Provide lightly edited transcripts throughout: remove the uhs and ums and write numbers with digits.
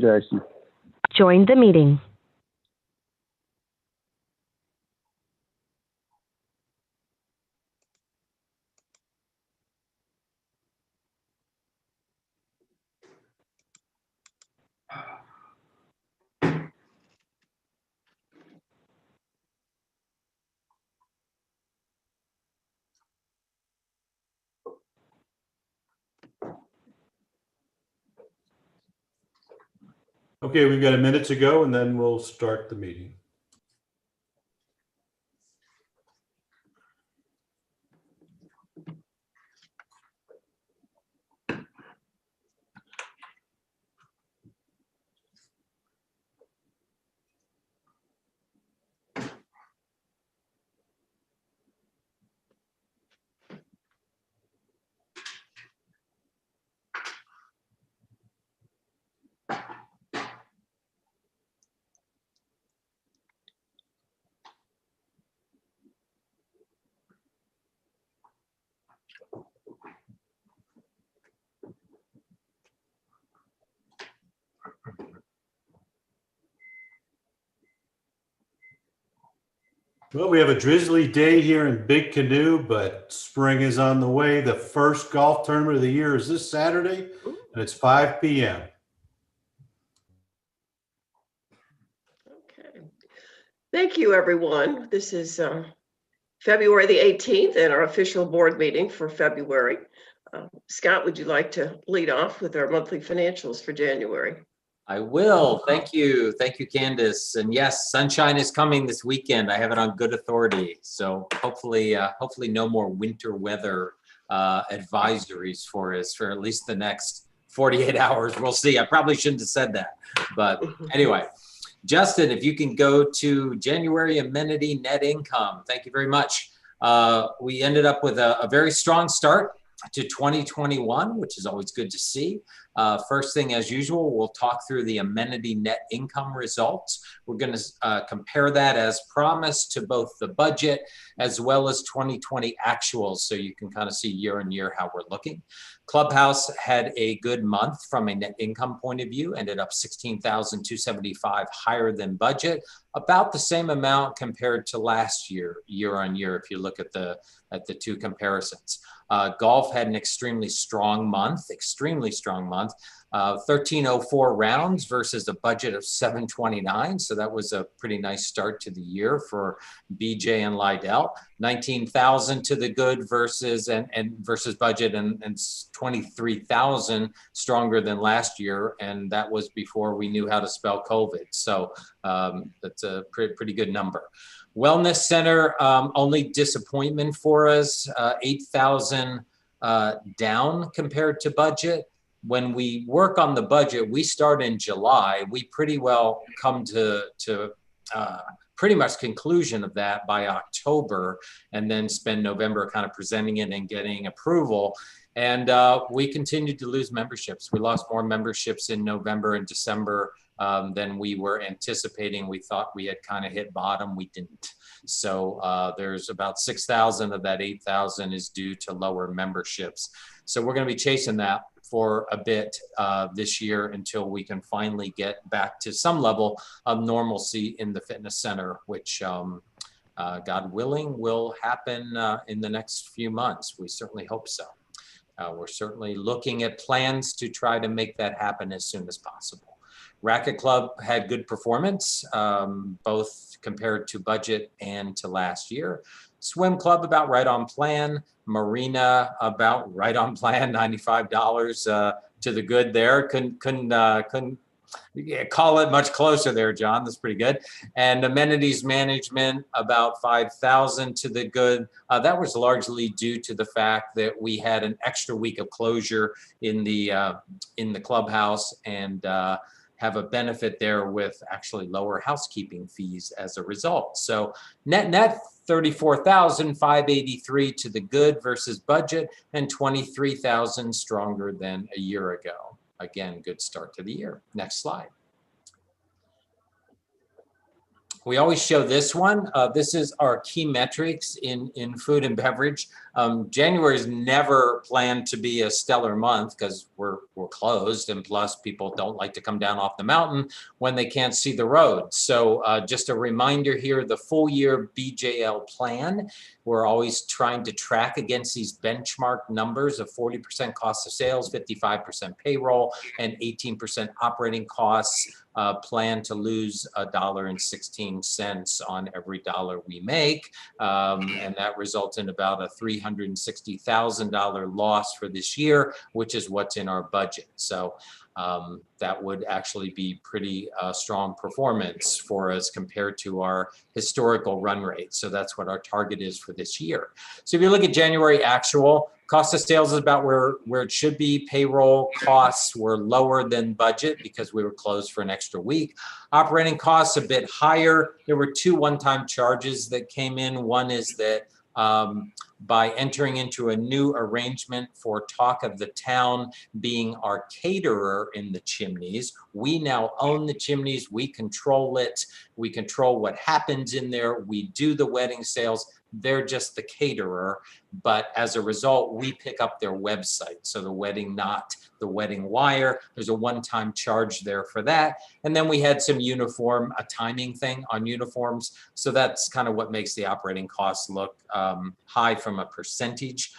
Yeah, I see. Joined the meeting. Okay, we've got a minute to go and then we'll start the meeting. Well, we have a drizzly day here in Big Canoe, but spring is on the way. The first golf tournament of the year is this Saturday, and it's 5 p.m. Okay. Thank you, everyone. This is February the 18th and our official board meeting for February. Scott, would you like to lead off with our monthly financials for January? I will. Thank you. Thank you, Candace. And yes, sunshine is coming this weekend. I have it on good authority. So hopefully no more winter weather advisories for us for at least the next 48 hours. We'll see. I probably shouldn't have said that. But anyway, Justin, if you can go to January amenity net income. Thank you very much. We ended up with a very strong start. to 2021, which is always good to see. First thing, as usual, we'll talk through the Amenity net income results. We're going to compare that as promised to both the budget as well as 2020 actuals, so you can kind of see year on year how we're looking. Clubhouse had a good month from a net income point of view, ended up 16,275 higher than budget, about the same amount compared to last year, year on year, if you look at the two comparisons. Golf had an extremely strong month, 1304 rounds versus a budget of 729. So that was a pretty nice start to the year for BJ and Lydell. 19,000 to the good versus versus budget and 23,000 stronger than last year. And that was before we knew how to spell COVID. So that's a pretty good number. Wellness Center, only disappointment for us, 8,000 down compared to budget. When we work on the budget, we start in July. We pretty well come to pretty much conclusion of that by October, and then spend November kind of presenting it and getting approval. And we continued to lose memberships. We lost more memberships in November and December than we were anticipating. We thought we had kind of hit bottom. We didn't. So there's about 6,000 of that 8,000 is due to lower memberships. So we're going to be chasing that for a bit this year until we can finally get back to some level of normalcy in the fitness center, which God willing will happen in the next few months. We certainly hope so. We're certainly looking at plans to try to make that happen as soon as possible. Racquet Club had good performance, both compared to budget and to last year. Swim Club about right on plan. Marina about right on plan, $95 to the good there. Couldn't call it much closer there, John. That's pretty good. And Amenities Management about 5,000 to the good. That was largely due to the fact that we had an extra week of closure in the clubhouse, and have a benefit there with actually lower housekeeping fees as a result. So net 34,583 to the good versus budget, and 23,000 stronger than a year ago. Again, good start to the year. Next slide. We always show this one. This is our key metrics in food and beverage. January is never planned to be a stellar month because we're closed, and plus people don't like to come down off the mountain when they can't see the road. So just a reminder here, the full year BJL plan, we're always trying to track against these benchmark numbers of 40% cost of sales, 55% payroll, and 18% operating costs. Plan to lose $1.16 on every dollar we make, and that results in about a $360,000 loss for this year, which is what's in our budget. So that would actually be pretty strong performance for us compared to our historical run rate. So that's what our target is for this year. So if you look at January actual, cost of sales is about where it should be. Payroll costs were lower than budget because we were closed for an extra week. Operating costs a bit higher. There were two one-time charges that came in. One is that by entering into a new arrangement for Talk of the Town being our caterer in the Chimneys, we now own the Chimneys. We control it. We control what happens in there. We do the wedding sales. They're just the caterer, but as a result, we pick up their website. So the Wedding Knot, the Wedding Wire, there's a one-time charge there for that. And then we had some a timing thing on uniforms. So that's kind of what makes the operating costs look high from a percentage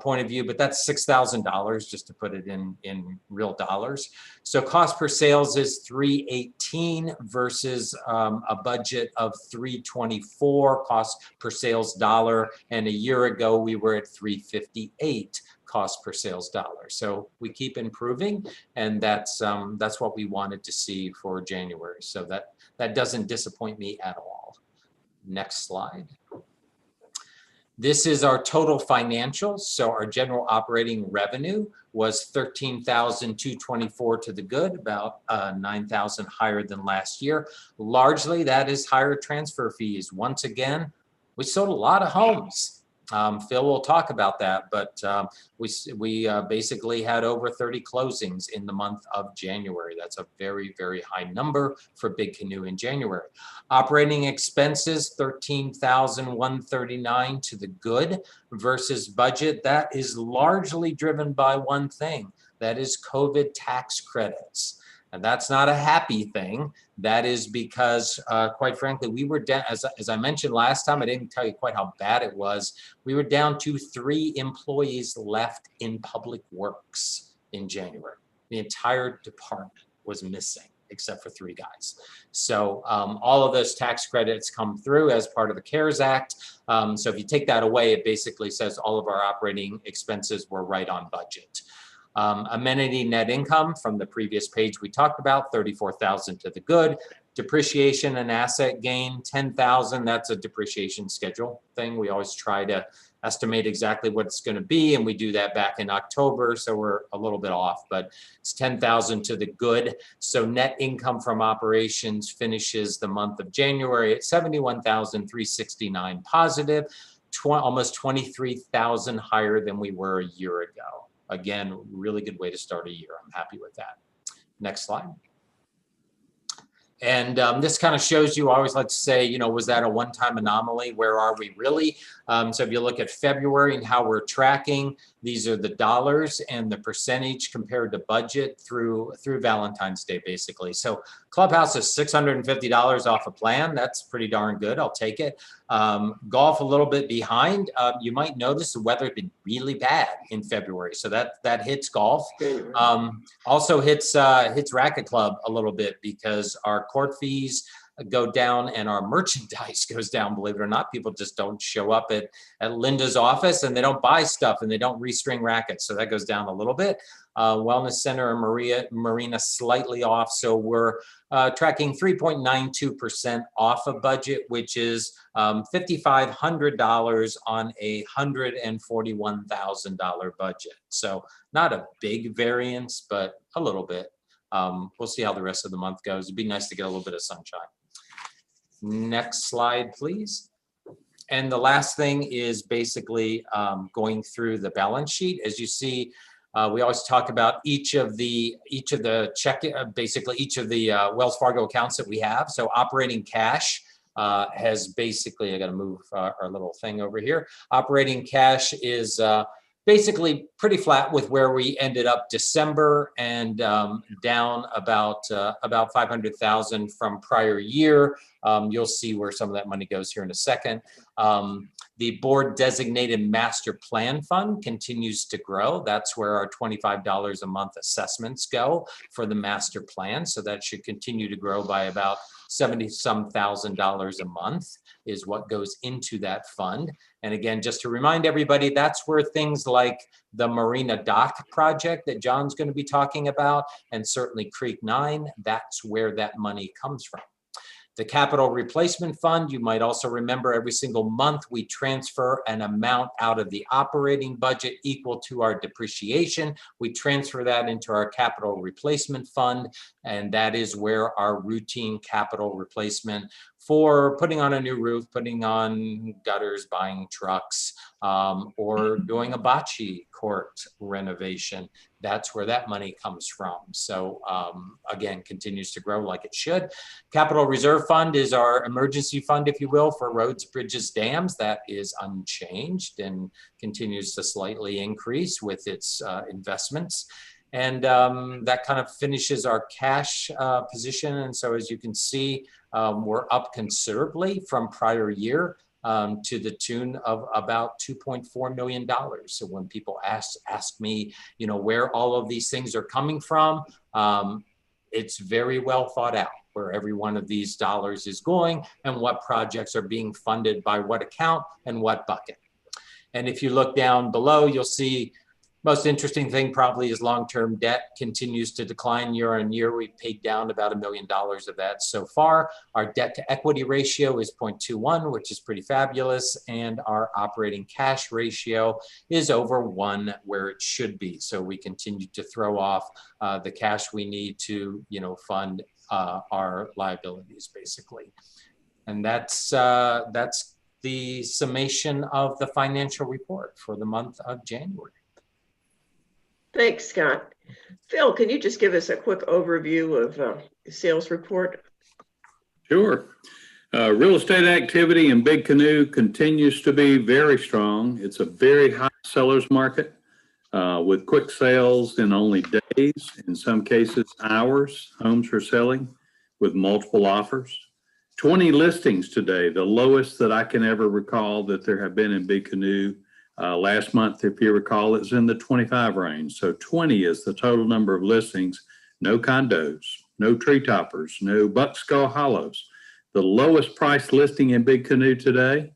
point of view, but that's $6,000 just to put it in real dollars. So cost per sales is $318 versus a budget of $324 cost per sales dollar, and a year ago we were at $358 cost per sales dollar. So we keep improving, and that's what we wanted to see for January. So that doesn't disappoint me at all. Next slide. This is our total financials. So our general operating revenue was $13,224 to the good, about 9,000 higher than last year. Largely, that is higher transfer fees. Once again, we sold a lot of homes. Phil will talk about that, but we basically had over 30 closings in the month of January. That's a very, very high number for Big Canoe in January. Operating expenses, $13,139 to the good versus budget. That is largely driven by one thing. That is COVID tax credits. And that's not a happy thing. That is because, quite frankly, we were down, as I mentioned last time, I didn't tell you quite how bad it was. We were down to 3 employees left in public works in January. The entire department was missing except for 3 guys. So all of those tax credits come through as part of the CARES Act. So if you take that away, it basically says all of our operating expenses were right on budget. Amenity net income from the previous page we talked about, 34,000 to the good. Depreciation and asset gain, 10,000. That's a depreciation schedule thing. We always try to estimate exactly what it's going to be, and we do that back in October, so we're a little bit off, but it's 10,000 to the good. So net income from operations finishes the month of January at 71,369 positive, almost 23,000 higher than we were a year ago. Again, really good way to start a year. I'm happy with that. Next slide. And this kind of shows you, I always like to say, you know, was that a one-time anomaly? Where are we really? So if you look at February and how we're tracking, these are the dollars and the percentage compared to budget through Valentine's Day, basically. So Clubhouse is $650 off a plan. That's pretty darn good. I'll take it. Golf a little bit behind. You might notice the weather had been really bad in February, so that hits golf. Also hits Racket Club a little bit because our court fees go down and our merchandise goes down, believe it or not. People just don't show up at Linda's office and they don't buy stuff and they don't restring rackets. So that goes down a little bit. Wellness Center and Marina slightly off. So we're tracking 3.92% off of budget, which is $5,500 on a $141,000 budget. So not a big variance, but a little bit. We'll see how the rest of the month goes. It'd be nice to get a little bit of sunshine. Next slide, please. And the last thing is basically going through the balance sheet. As you see, we always talk about each of the Wells Fargo accounts that we have. So operating cash has basically, I got to move our little thing over here. Operating cash is basically pretty flat with where we ended up December, and down about 500,000 from prior year. You'll see where some of that money goes here in a second. The board designated master plan fund continues to grow. That's where our $25 a month assessments go for the master plan. So that should continue to grow by about $70-some thousand a month is what goes into that fund. And again, just to remind everybody, that's where things like the Marina dock project that John's going to be talking about, and certainly Creek 9, that's where that money comes from. The capital replacement fund, you might also remember every single month we transfer an amount out of the operating budget equal to our depreciation. We transfer that into our capital replacement fund, and that is where our routine capital replacement for putting on a new roof, putting on gutters, buying trucks, or doing a bocce court renovation. That's where that money comes from. So again, continues to grow like it should. Capital Reserve Fund is our emergency fund, if you will, for roads, bridges, dams. That is unchanged and continues to slightly increase with its investments. And that kind of finishes our cash position. And so as you can see, we're up considerably from prior year. To the tune of about $2.4 million. So when people ask me, you know, where all of these things are coming from, it's very well thought out where every one of these dollars is going and what projects are being funded by what account and what bucket. And if you look down below, you'll see most interesting thing probably is long-term debt continues to decline year on year. We've paid down about $1 million of that so far. Our debt to equity ratio is 0.21, which is pretty fabulous. And our operating cash ratio is over 1, where it should be. So we continue to throw off the cash we need to, you know, fund our liabilities basically. And that's the summation of the financial report for the month of January. Thanks, Scott. Phil, can you just give us a quick overview of the sales report? Sure. Real estate activity in Big Canoe continues to be very strong. It's a very high seller's market with quick sales in only days, in some cases hours. Homes are selling with multiple offers. 20 listings today, the lowest that I can ever recall that there have been in Big Canoe. Last month, if you recall, it's in the 25 range. So 20 is the total number of listings. No condos, no tree toppers, no buck skull hollows. The lowest price listing in Big Canoe today,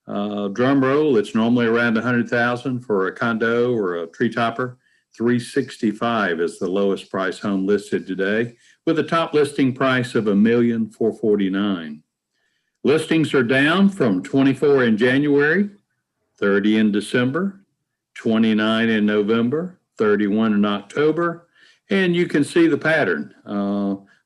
drum roll, it's normally around 100,000 for a condo or a tree topper. 365 is the lowest price home listed today, with a top listing price of $1,449,000. Listings are down from 24 in January, 30 in December, 29 in November, 31 in October, and you can see the pattern.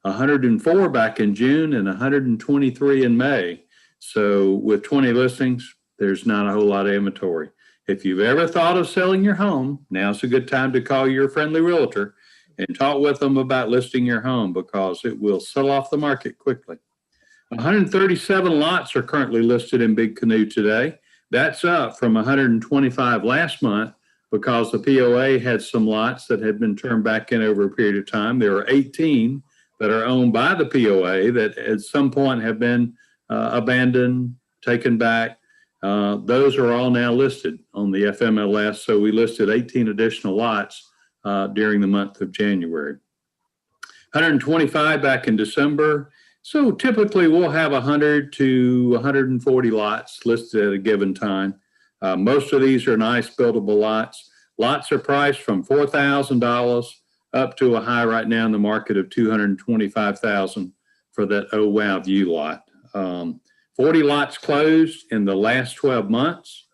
104 back in June and 123 in May. So with 20 listings, there's not a whole lot of inventory. If you've ever thought of selling your home, now's a good time to call your friendly realtor and talk with them about listing your home, because it will sell off the market quickly. 137 lots are currently listed in Big Canoe today. That's up from 125 last month because the POA had some lots that had been turned back in over a period of time. There are 18 that are owned by the POA that at some point have been abandoned, taken back. Those are all now listed on the FMLS. So we listed 18 additional lots during the month of January. 125 back in December. So typically we'll have 100 to 140 lots listed at a given time. Most of these are nice buildable lots. Lots are priced from $4,000 up to a high right now in the market of $225,000 for that Oh Wow View lot. 40 lots closed in the last 12 months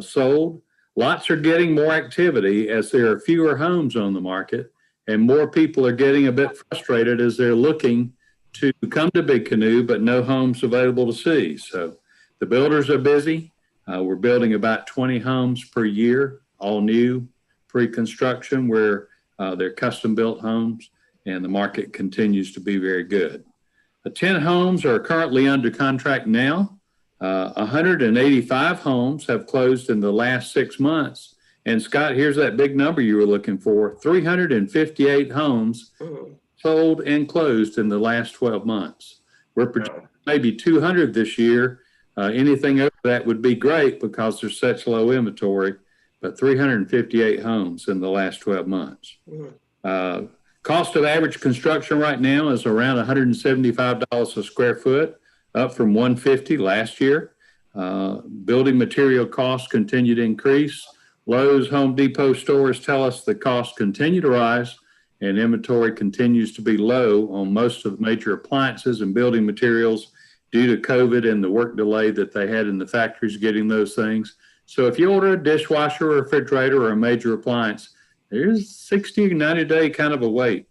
sold. Lots are getting more activity as there are fewer homes on the market, and more people are getting a bit frustrated as they're looking to come to Big Canoe, but no homes available to see. So the builders are busy. We're building about 20 homes per year, all new, pre-construction, where they're custom built homes, and the market continues to be very good. 10 homes are currently under contract now. 185 homes have closed in the last 6 months. And Scott, here's that big number you were looking for. 358 homes sold and closed in the last 12 months. We're projecting maybe 200 this year. Anything over that would be great because there's such low inventory, but 358 homes in the last 12 months. Cost of average construction right now is around $175 a square foot, up from $150 last year. Building material costs continue to increase. Lowe's, Home Depot stores tell us the costs continue to rise, and inventory continues to be low on most of the major appliances and building materials due to COVID and the work delay that they had in the factories getting those things. So if you order a dishwasher or a refrigerator or a major appliance, there's 60 to 90 day kind of a wait.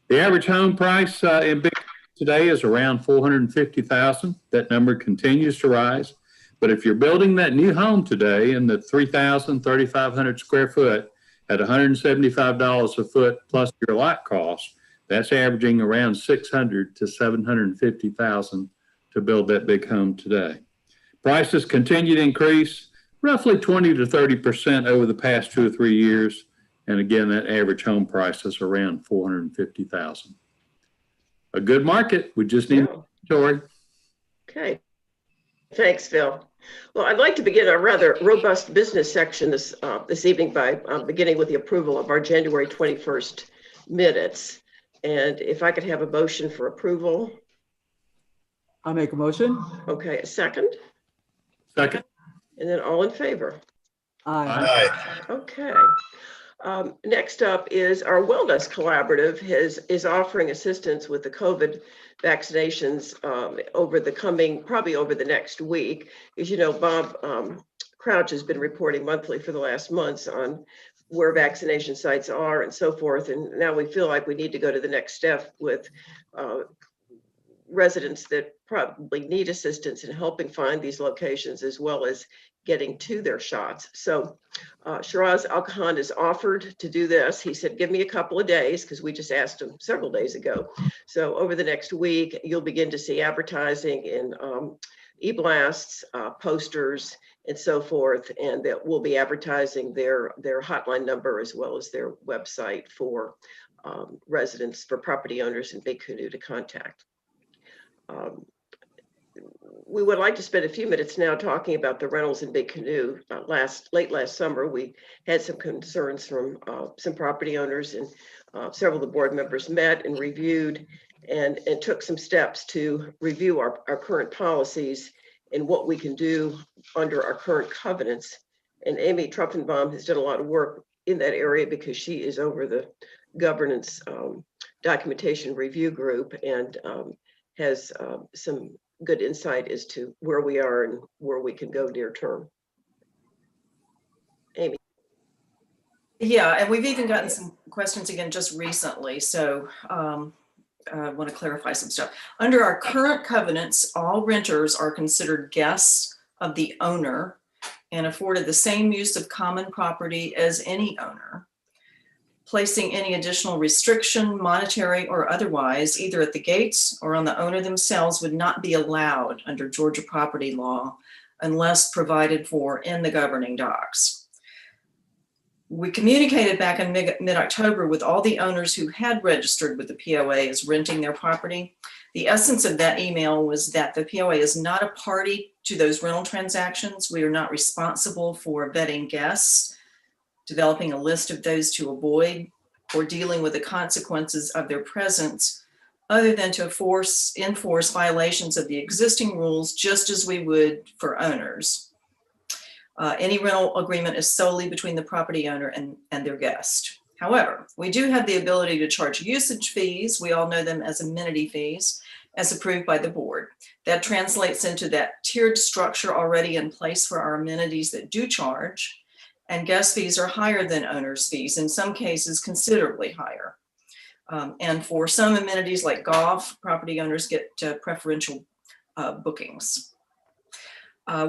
The average home price in Big today is around $450,000. That number continues to rise. But if you're building that new home today in the 3,000, 3,500 square foot at $175 a foot plus your lot cost, that's averaging around $600,000 to $750,000 to build that big home today. Prices continue to increase roughly 20 to 30% over the past 2 or 3 years. And again, that average home price is around $450,000. A good market. We just need inventory. Okay. Thanks, Phil. Well, I'd like to begin a rather robust business section this evening by beginning with the approval of our January 21st minutes. And if I could have a motion for approval. I'll make a motion. Okay, a second. Second. And then all in favor. Aye. Okay. Next up is our Wellness Collaborative is offering assistance with the COVID vaccinations probably over the next week. As you know, Bob Crouch has been reporting monthly for the last months on where vaccination sites are and so forth. And now we feel like we need to go to the next step with residents that probably need assistance in helping find these locations as well as getting to their shots. So Shiraz Al-Khan has offered to do this. He said, give me a couple of days, because we just asked him several days ago. So over the next week, you'll begin to see advertising in e-blasts, posters, and so forth, and that we'll be advertising their hotline number as well as their website for residents, for property owners in Big Canoe to contact. We would like to spend a few minutes now talking about the rentals in Big Canoe. Late last summer, we had some concerns from some property owners, and several of the board members met and reviewed and took some steps to review our current policies and what we can do under our current covenants. And Amy Truffenbaum has done a lot of work in that area because she is over the governance documentation review group and has some good insight as to where we are and where we can go near term. Amy. Yeah, and we've even gotten some questions again just recently. So I want to clarify some stuff. Under our current covenants, all renters are considered guests of the owner and afforded the same use of common property as any owner. Placing any additional restriction, monetary or otherwise, either at the gates or on the owner themselves would not be allowed under Georgia property law unless provided for in the governing docs. We communicated back in mid-October with all the owners who had registered with the POA as renting their property. The essence of that email was that the POA is not a party to those rental transactions. We are not responsible for vetting guests, developing a list of those to avoid, or dealing with the consequences of their presence, other than to enforce violations of the existing rules, just as we would for owners. Any rental agreement is solely between the property owner and their guest. However, we do have the ability to charge usage fees. We all know them as amenity fees, as approved by the board. That translates into that tiered structure already in place for our amenities that do charge. And guest fees are higher than owner's fees, in some cases considerably higher. And for some amenities like golf, property owners get preferential bookings.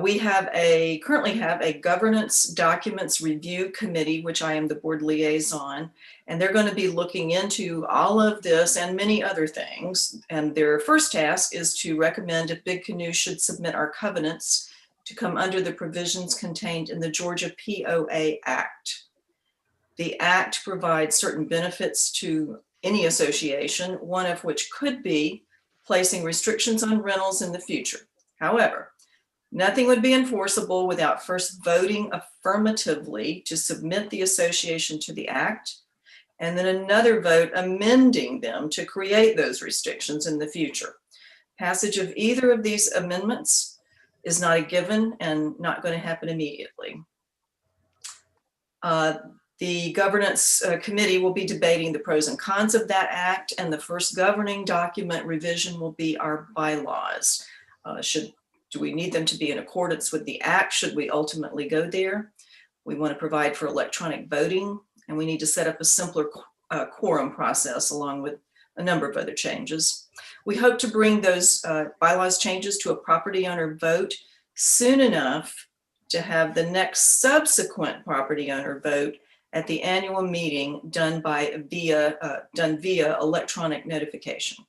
We currently have a governance documents review committee, which I am the board liaison, and they're going to be looking into all of this and many other things. And their first task is to recommend if Big Canoe should submit our covenants to come under the provisions contained in the Georgia POA Act. The Act provides certain benefits to any association, one of which could be placing restrictions on rentals in the future. However, nothing would be enforceable without first voting affirmatively to submit the association to the Act, and then another vote amending them to create those restrictions in the future. Passage of either of these amendments is not a given and not going to happen immediately. The governance committee will be debating the pros and cons of that act, and the first governing document revision will be our bylaws. Do we need them to be in accordance with the act? Should we ultimately go there? We want to provide for electronic voting, and we need to set up a simpler quorum process along with a number of other changes. We hope to bring those bylaws changes to a property owner vote soon enough to have the next subsequent property owner vote at the annual meeting done via electronic notification.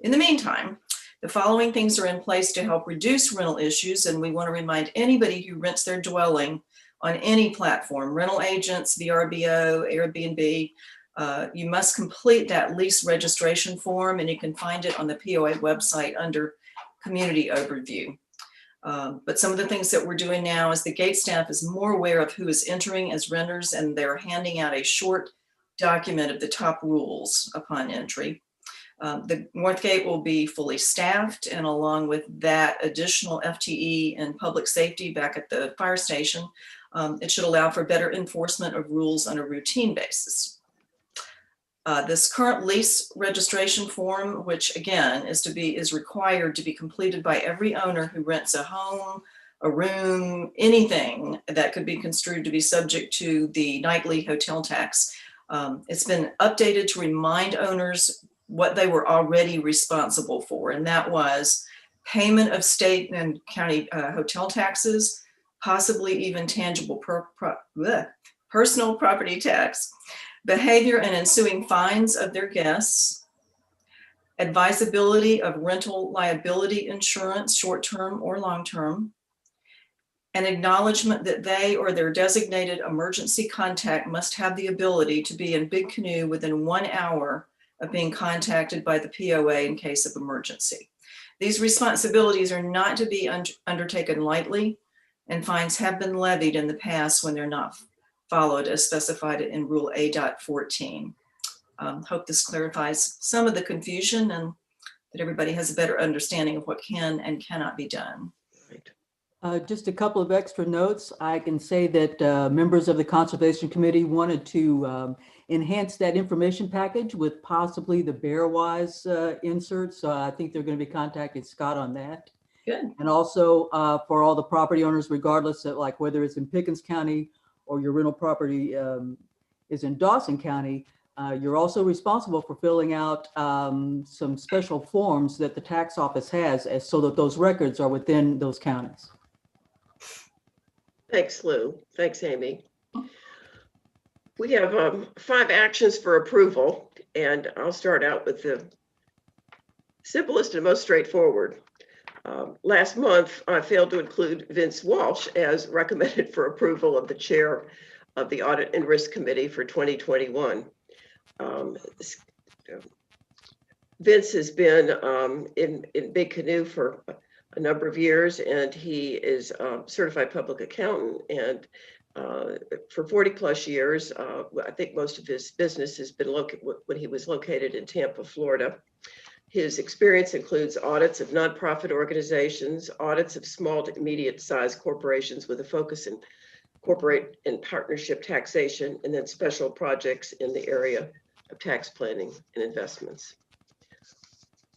In the meantime, the following things are in place to help reduce rental issues, and we want to remind anybody who rents their dwelling on any platform, rental agents, VRBO, Airbnb, you must complete that lease registration form, and you can find it on the POA website under Community Overview. But some of the things that we're doing now is the gate staff is more aware of who is entering as renters, and they're handing out a short document of the top rules upon entry. The North Gate will be fully staffed, and along with that additional FTE and public safety back at the fire station, it should allow for better enforcement of rules on a routine basis. This current lease registration form, which again is required to be completed by every owner who rents a home, a room, anything that could be construed to be subject to the nightly hotel tax. It's been updated to remind owners what they were already responsible for, and that was payment of state and county hotel taxes, possibly even tangible personal property tax, behavior and ensuing fines of their guests, advisability of rental liability insurance, short-term or long-term, an acknowledgement that they or their designated emergency contact must have the ability to be in Big Canoe within 1 hour of being contacted by the POA in case of emergency. These responsibilities are not to be undertaken lightly, and fines have been levied in the past when they're not followed as specified in Rule A.14. Hope this clarifies some of the confusion and that everybody has a better understanding of what can and cannot be done. Just a couple of extra notes. I can say that members of the Conservation Committee wanted to enhance that information package with possibly the Bearwise insert. So I think they're going to be contacting Scott on that. Good. And also for all the property owners, regardless of like whether it's in Pickens County or your rental property is in Dawson County, you're also responsible for filling out some special forms that the tax office has so that those records are within those counties. Thanks, Lou. Thanks, Amy. We have 5 actions for approval, and I'll start out with the simplest and most straightforward. Last month, I failed to include Vince Walsh as recommended for approval of the chair of the Audit and Risk Committee for 2021. Vince has been in Big Canoe for a number of years, and he is a certified public accountant, and for 40 plus years, I think most of his business has been when he was located in Tampa, Florida. His experience includes audits of nonprofit organizations, audits of small to medium-sized corporations with a focus in corporate and partnership taxation, and then special projects in the area of tax planning and investments.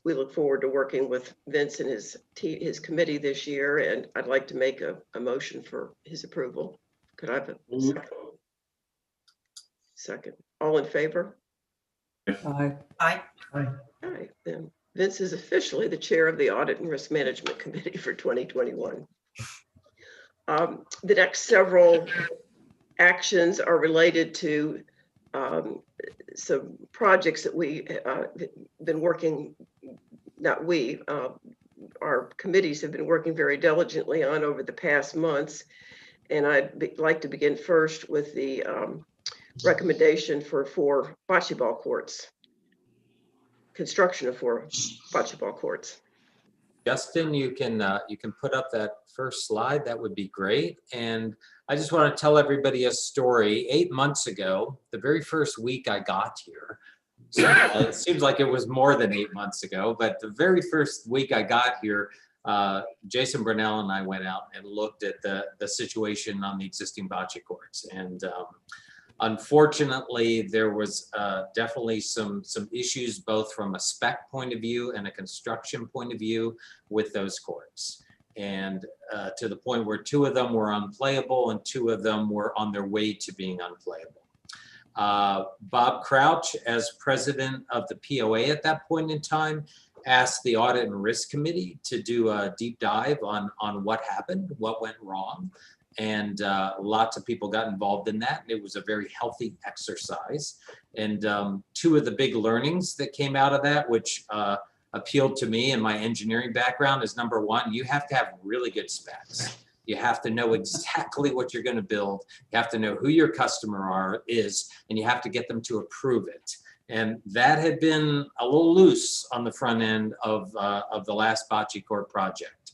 We look forward to working with Vince and his committee this year, and I'd like to make a motion for his approval. Could I have a second? Second. All in favor? Aye. Aye. All right, then Vince is officially the chair of the Audit and Risk Management Committee for 2021. The next several actions are related to some projects that we been working, not we, our committees have been working very diligently on over the past months. And I'd like to begin first with the recommendation for 4 bocce ball courts, construction of 4 bocce ball courts. Justin, you can put up that first slide. That would be great. And I just want to tell everybody a story. 8 months ago, the very first week I got here, so it seems like it was more than 8 months ago, but the very first week I got here, Jason Brunell and I went out and looked at the situation on the existing bocce courts. And unfortunately, there was definitely some issues, both from a spec point of view and a construction point of view with those courts. And to the point where 2 of them were unplayable and 2 of them were on their way to being unplayable. Bob Crouch, as president of the POA at that point in time, asked the Audit and Risk Committee to do a deep dive on what happened, what went wrong. And lots of people got involved in that. And it was a very healthy exercise. And 2 of the big learnings that came out of that, which appealed to me and my engineering background, is number 1, you have to have really good specs. You have to know exactly what you're going to build. You have to know who your customer is, and you have to get them to approve it. And that had been a little loose on the front end of the last bocce court project.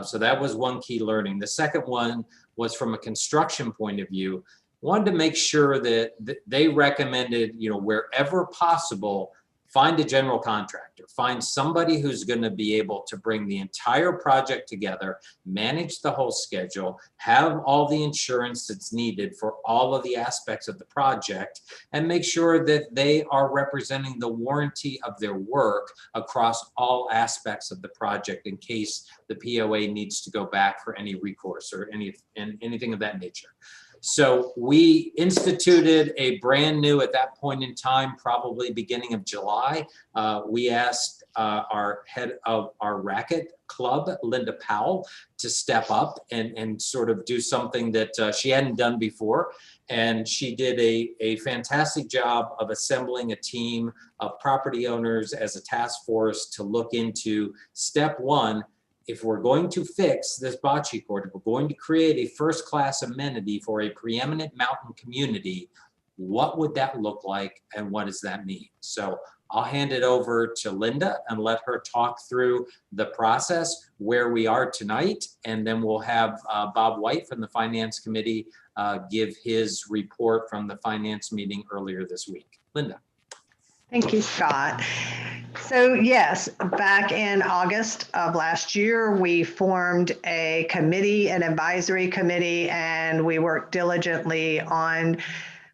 So that was one key learning. The second one was from a construction point of view, wanted to make sure that they recommended, wherever possible, find a general contractor, find somebody who's going to be able to bring the entire project together, manage the whole schedule, have all the insurance that's needed for all of the aspects of the project, and make sure that they are representing the warranty of their work across all aspects of the project in case the POA needs to go back for any recourse or anything of that nature. So we instituted a brand new, at that point in time, probably beginning of July. We asked our head of our racket club, Linda Powell, to step up and sort of do something that she hadn't done before. And she did a fantastic job of assembling a team of property owners as a task force to look into step one. If we're going to fix this bocce court, if we're going to create a first-class amenity for a preeminent mountain community, what would that look like and what does that mean? So I'll hand it over to Linda and let her talk through the process, where we are tonight, and then we'll have Bob White from the Finance Committee give his report from the finance meeting earlier this week. Linda. Thank you, Scott. So yes, back in August of last year, we formed a committee, an advisory committee, and we worked diligently on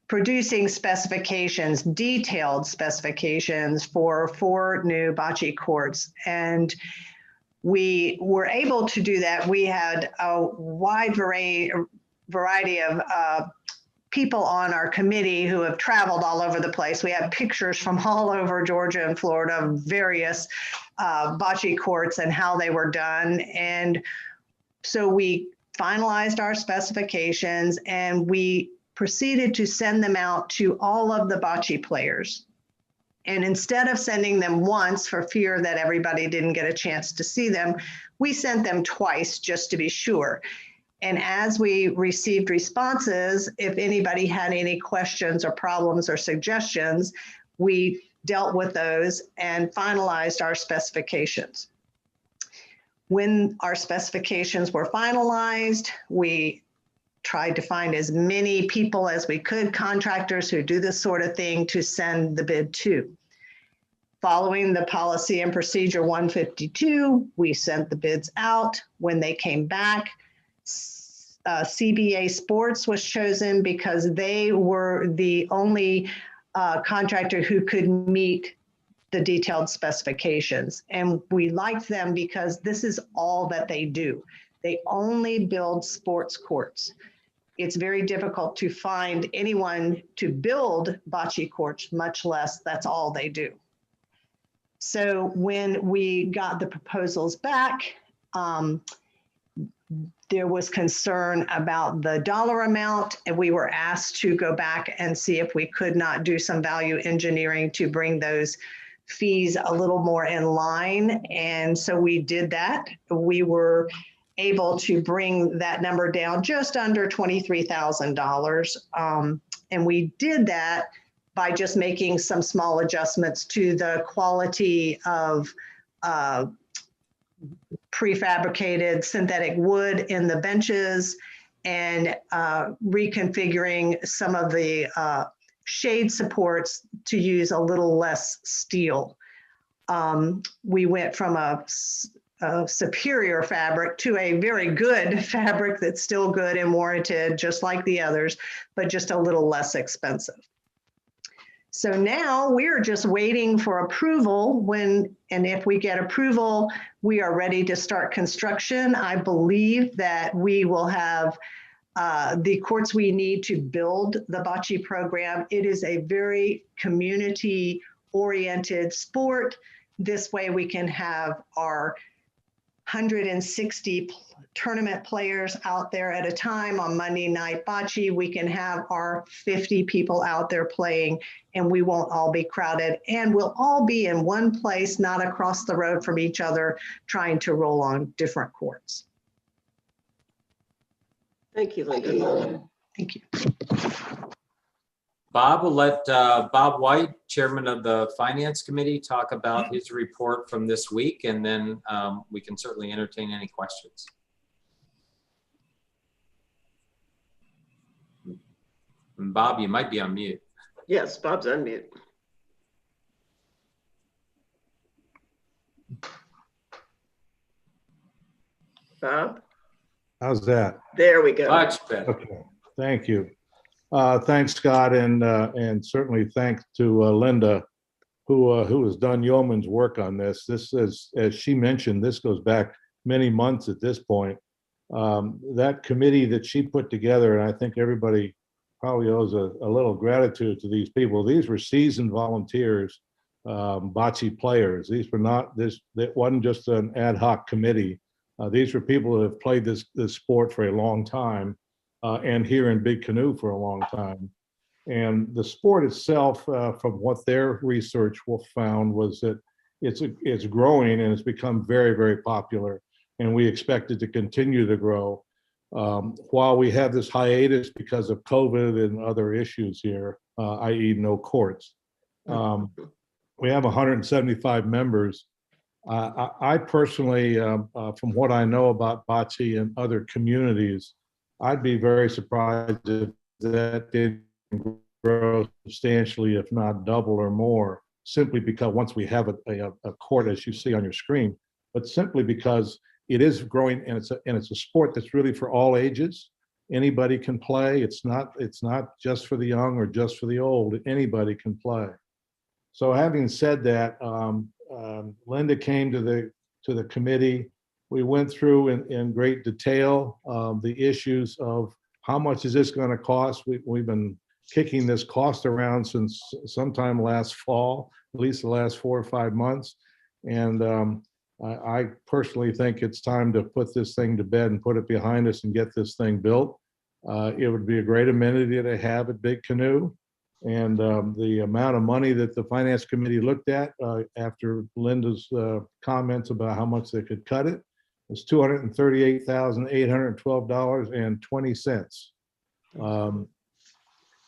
producing specifications, detailed specifications for 4 new bocce courts. And we were able to do that. We had a wide variety of people on our committee who have traveled all over the place. We have pictures from all over Georgia and Florida of various bocce courts and how they were done. And so we finalized our specifications and we proceeded to send them out to all of the bocce players. And instead of sending them once for fear that everybody didn't get a chance to see them, we sent them twice just to be sure. And as we received responses, if anybody had any questions or problems or suggestions, we dealt with those and finalized our specifications. When our specifications were finalized, we tried to find as many people as we could, contractors who do this sort of thing, to send the bid to. Following the policy and procedure 152, we sent the bids out. When they came back, CBA Sports was chosen because they were the only contractor who could meet the detailed specifications. And we liked them because this is all that they do. They only build sports courts. It's very difficult to find anyone to build bocce courts, much less that's all they do. So when we got the proposals back, there was concern about the dollar amount, and we were asked to go back and see if we could not do some value engineering to bring those fees a little more in line. And so we did that. We were able to bring that number down just under $23,000. And we did that by just making some small adjustments to the quality of prefabricated synthetic wood in the benches and reconfiguring some of the shade supports to use a little less steel. We went from a superior fabric to a very good fabric that's still good and warranted, just like the others, but just a little less expensive. So now we're just waiting for approval and if we get approval, we are ready to start construction. I believe that we will have the courts we need to build the bocce program. It is a very community-oriented sport. This way we can have our 160 tournament players out there at a time on Monday night bocce. We can have our 50 people out there playing, and we won't all be crowded, and we'll all be in one place, not across the road from each other, trying to roll on different courts. Thank you, Linda. Thank you. Bob, will let Bob White, Chairman of the Finance Committee, talk about his report from this week, and then we can certainly entertain any questions. And Bob, you might be on mute. Yes, Bob's on mute. Bob? How's that? There we go. Much better. Okay, thank you. Thanks, Scott, and certainly thanks to Linda, who has done yeoman's work on this. This is, as she mentioned, this goes back many months at this point. That committee that she put together, and I think everybody probably owes a little gratitude to these people. These were seasoned volunteers, bocce players. These were not this. That wasn't just an ad hoc committee. These were people who have played this sport for a long time, and here in Big Canoe for a long time. And the sport itself, from what their research found, was that it's growing and it's become very, very popular. And we expect it to continue to grow. While we have this hiatus because of COVID and other issues here, i.e. no courts, we have 175 members. I personally, from what I know about bocce and other communities, I'd be very surprised if that didn't grow substantially, if not double or more, simply because once we have a court, as you see on your screen, but simply because it is growing, and it's a sport that's really for all ages. Anybody can play. It's not just for the young or just for the old. Anybody can play. So having said that, Linda came to the committee. We went through in great detail the issues of how much is this going to cost. We've been kicking this cost around since sometime last fall, at least the last 4 or 5 months. And I personally think it's time to put this thing to bed and put it behind us and get this thing built. It would be a great amenity to have at Big Canoe. And the amount of money that the finance committee looked at after Linda's comments about how much they could cut it was $238,812.20.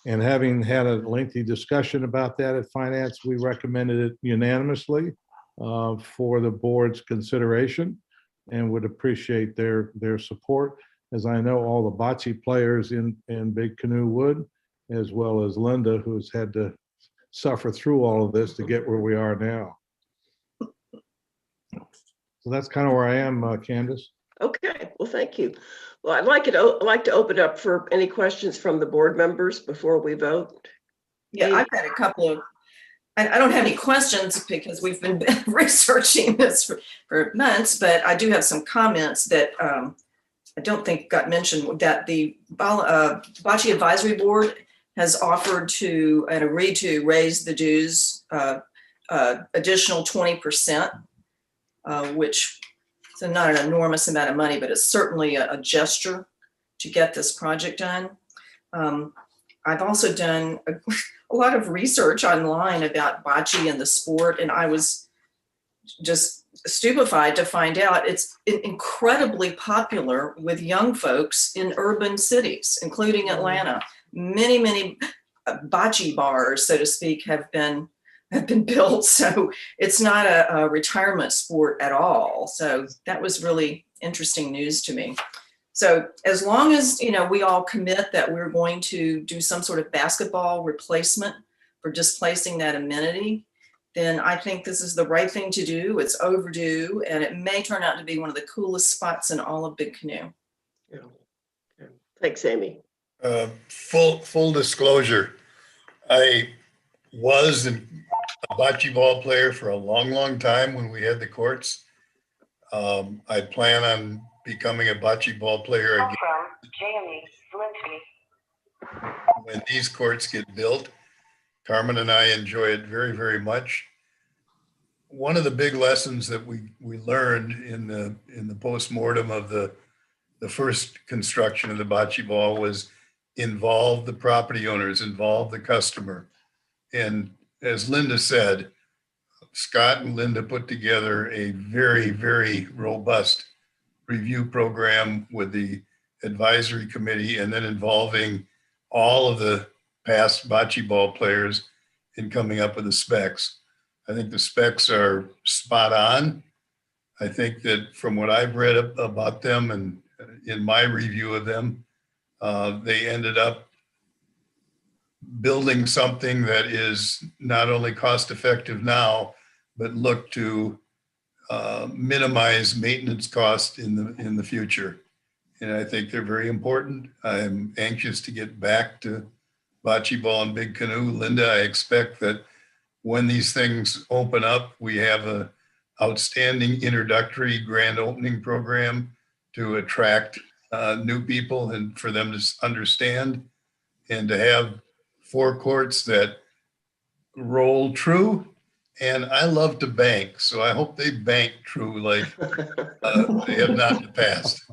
And having had a lengthy discussion about that at finance, we recommended it unanimously for the board's consideration, and would appreciate their support, as I know all the bocce players in Big Canoe would, as well as Linda, who's had to suffer through all of this to get where we are now. So that's kind of where I am, Candace. Okay, well, thank you. Well, I'd like to open up for any questions from the board members before we vote. Yeah, I've had a couple of, I don't have any questions because we've been researching this for months, but I do have some comments that I don't think got mentioned, that the Bocce Advisory Board has offered to and agreed to raise the dues additional 20%, which is not an enormous amount of money, but it's certainly a gesture to get this project done. I've also done a lot of research online about bocce and the sport, and I was just stupefied to find out it's incredibly popular with young folks in urban cities, including Atlanta. Many bocce bars, so to speak, have been built. So it's not a retirement sport at all. So that was really interesting news to me. So as long as, we all commit that we're going to do some sort of basketball replacement for displacing that amenity, then I think this is the right thing to do. It's overdue, and it may turn out to be one of the coolest spots in all of Big Canoe. Yeah. Thanks, Amy. Full disclosure, I was a bocce ball player for a long time when we had the courts. I plan on becoming a bocce ball player again when these courts get built. Carmen and I enjoy it very, very much. One of the big lessons that we learned in the postmortem of the first construction of the bocce ball was involve the property owners, involve the customer. And as Linda said, Scott and Linda put together a very, very robust review program with the advisory committee, and then involving all of the past bocce ball players in coming up with the specs. I think the specs are spot on. I think that from what I've read about them and in my review of them, they ended up building something that is not only cost effective now, but look to minimize maintenance costs in the future. And I think they're very important. I'm anxious to get back to bocce ball and Big Canoe. Linda, I expect that when these things open up, we have an outstanding introductory grand opening program to attract new people and for them to understand, and to have 4 courts that roll true. And I love to bank, so I hope they bank true like they have not in the past.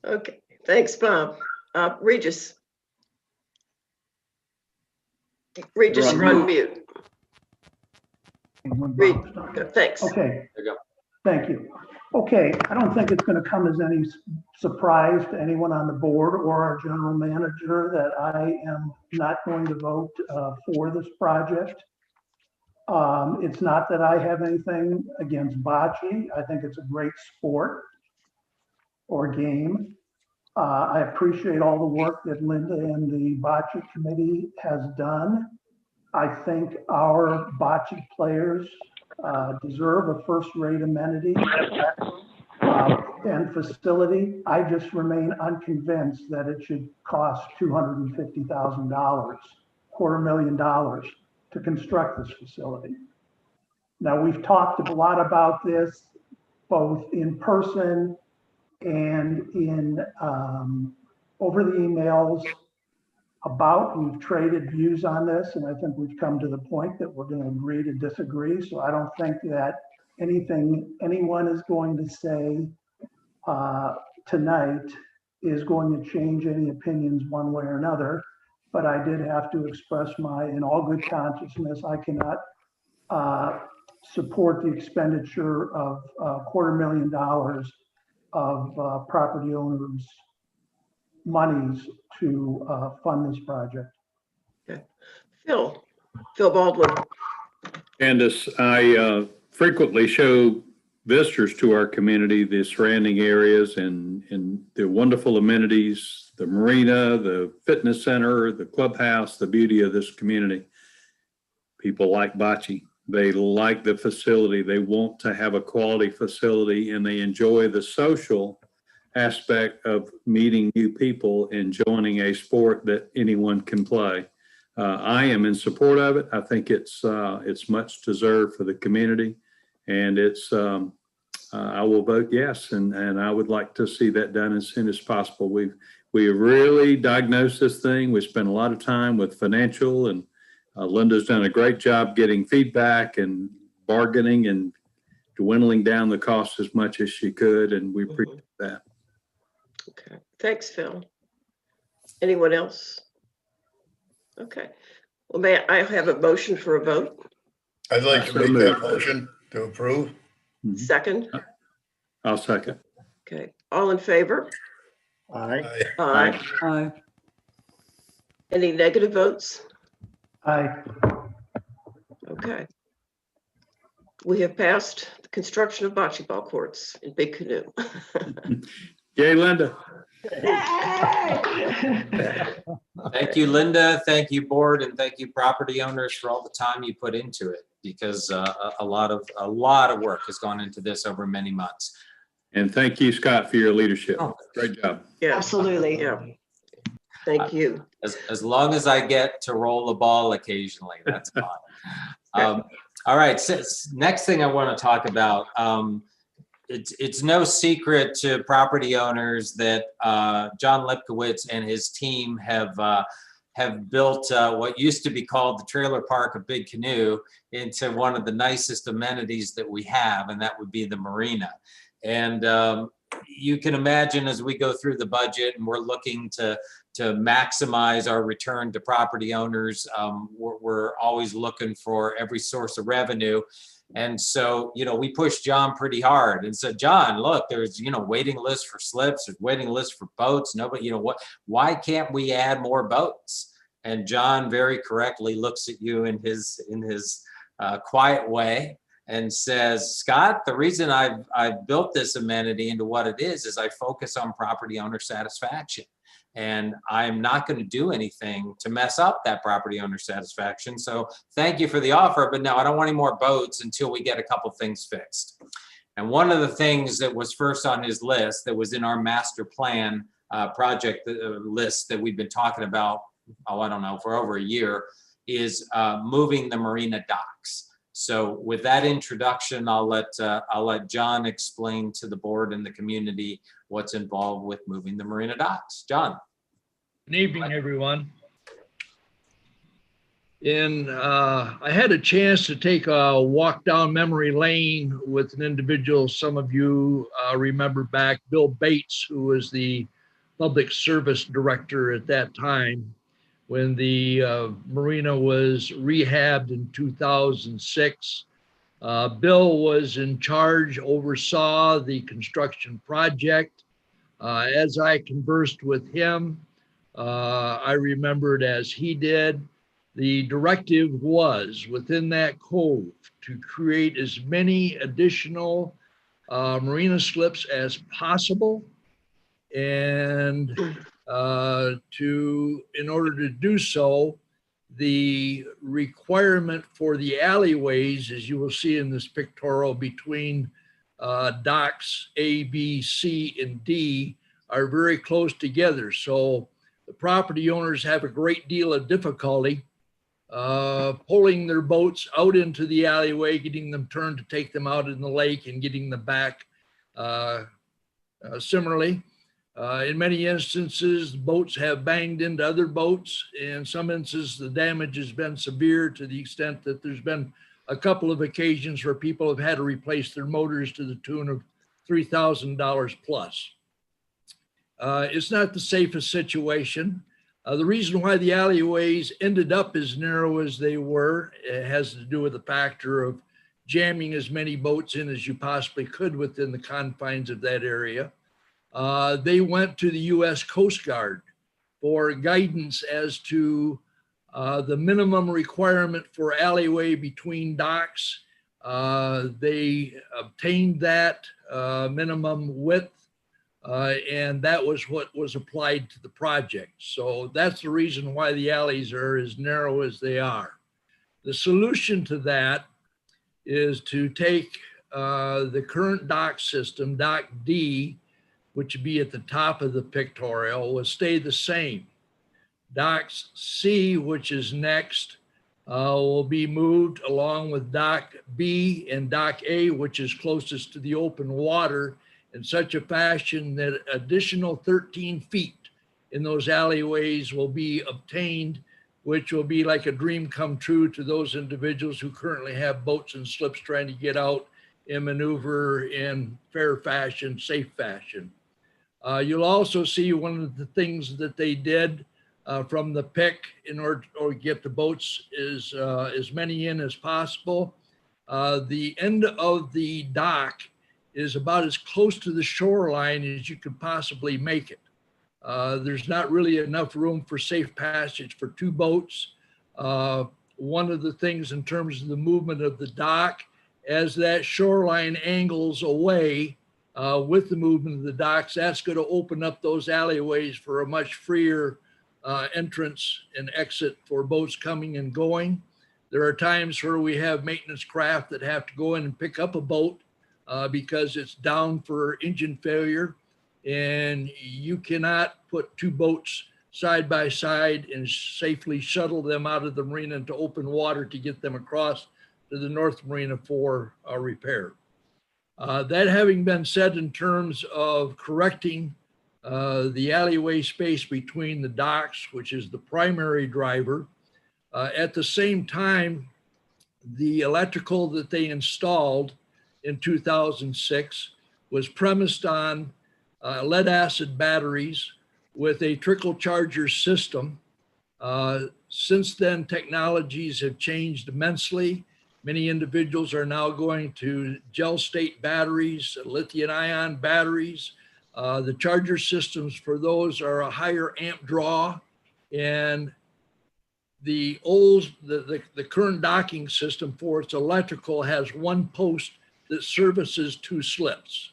Okay, thanks, Bob. Regis. Regis, you're on mute. Thanks. Okay, There you go. thank you. Okay, I don't think it's going to come as any surprise to anyone on the board or our general manager that I am not going to vote for this project. It's not that I have anything against bocce. I think it's a great sport or game. I appreciate all the work that Linda and the bocce committee has done. I think our bocce players deserve a first-rate amenity and facility. I just remain unconvinced that it should cost $250,000, $250,000 to construct this facility. Now, we've talked a lot about this, both in person and in over the emails we've traded views on this, and I think we've come to the point that we're going to agree to disagree. So I don't think that anything anyone is going to say tonight is going to change any opinions one way or another. But I did have to express in all good consciousness, I cannot support the expenditure of $250,000 of property owners' monies to fund this project. Okay. Phil Baldwin. Candace, I frequently show visitors to our community the surrounding areas and the wonderful amenities, the marina, the fitness center, the clubhouse, the beauty of this community. People like bocce. They like the facility. They want to have a quality facility, and they enjoy the social aspect of meeting new people and joining a sport that anyone can play. I am in support of it. I think it's much deserved for the community, and I will vote yes, and I would like to see that done as soon as possible. We have really diagnosed this thing. We spent a lot of time with financial, and Linda's done a great job getting feedback and bargaining and dwindling down the cost as much as she could, and we appreciate that. Okay, thanks, Phil. Anyone else? Okay, well, may I have a motion for a vote? I'd like to make that motion to approve. Second? I'll second. Okay, all in favor? Aye. Aye. Aye. Any negative votes? Aye. Okay. We have passed the construction of bocce ball courts in Big Canoe. Yay, Linda. Thank you, Linda. Thank you, board, and thank you, property owners, for all the time you put into it, because a lot of work has gone into this over many months. And thank you, Scott, for your leadership. Great job. Yeah, Absolutely. yeah. Thank you. As long as I get to roll the ball occasionally, that's fine. All right, so next thing I want to talk about, it's no secret to property owners that John Lipkowitz and his team have built what used to be called the trailer park of Big Canoe into one of the nicest amenities that we have, and that would be the marina. And you can imagine, as we go through the budget and we're looking to maximize our return to property owners, we're always looking for every source of revenue. And so, we pushed John pretty hard and said, John, look, there's, waiting lists for slips, there's waiting lists for boats. Nobody, why can't we add more boats? And John very correctly looks at you in his quiet way and says, Scott, the reason I've built this amenity into what it is I focus on property owner satisfaction. And I'm not going to do anything to mess up that property owner satisfaction. So thank you for the offer, but no, I don't want any more boats until we get a couple things fixed. And one of the things that was first on his list, that was in our master plan project list that we've been talking about, I don't know, for over a year, is moving the marina docks. So with that introduction, I'll let John explain to the board and the community what's involved with moving the Marina docks. John. Good evening, everyone. I had a chance to take a walk down memory lane with an individual. Some of you remember back, Bill Bates, who was the public service director at that time when the marina was rehabbed in 2006. Bill was in charge, oversaw the construction project. As I conversed with him, I remembered as he did, the directive was within that cove to create as many additional marina slips as possible. And in order to do so, the requirement for the alleyways, as you will see in this pictorial, between docks A, B, C, and D are very close together. So the property owners have a great deal of difficulty pulling their boats out into the alleyway, getting them turned to take them out in the lake and getting them back. Similarly, in many instances, boats have banged into other boats. In some instances, the damage has been severe to the extent that there's been a couple of occasions where people have had to replace their motors to the tune of $3,000 plus. It's not the safest situation. The reason why the alleyways ended up as narrow as they were, it has to do with the factor of jamming as many boats in as you possibly could within the confines of that area. They went to the U.S. Coast Guard for guidance as to the minimum requirement for alleyway between docks. They obtained that minimum width. And that was what was applied to the project. So that's the reason why the alleys are as narrow as they are. The solution to that is to take the current dock system, dock D, which would be at the top of the pictorial, will stay the same. Docks C, which is next, will be moved along with dock B and dock A, which is closest to the open water, in such a fashion that additional 13 feet in those alleyways will be obtained, which will be like a dream come true to those individuals who currently have boats and slips trying to get out and maneuver in fair fashion, safe fashion. You'll also see one of the things that they did from the pick in order to get the boats as many in as possible. The end of the dock is about as close to the shoreline as you could possibly make it. There's not really enough room for safe passage for two boats. One of the things in terms of the movement of the dock, as that shoreline angles away with the movement of the docks, that's going to open up those alleyways for a much freer entrance and exit for boats coming and going. There are times where we have maintenance craft that have to go in and pick up a boat because it's down for engine failure, and you cannot put two boats side by side and safely shuttle them out of the marina into open water to get them across to the North Marina for repair. That having been said, in terms of correcting the alleyway space between the docks, which is the primary driver, at the same time, the electrical that they installed in 2006 was premised on lead acid batteries with a trickle charger system. Since then, technologies have changed immensely. Many individuals are now going to gel state batteries, lithium ion batteries. The charger systems for those are a higher amp draw, and the current docking system for its electrical has one post that services two slips.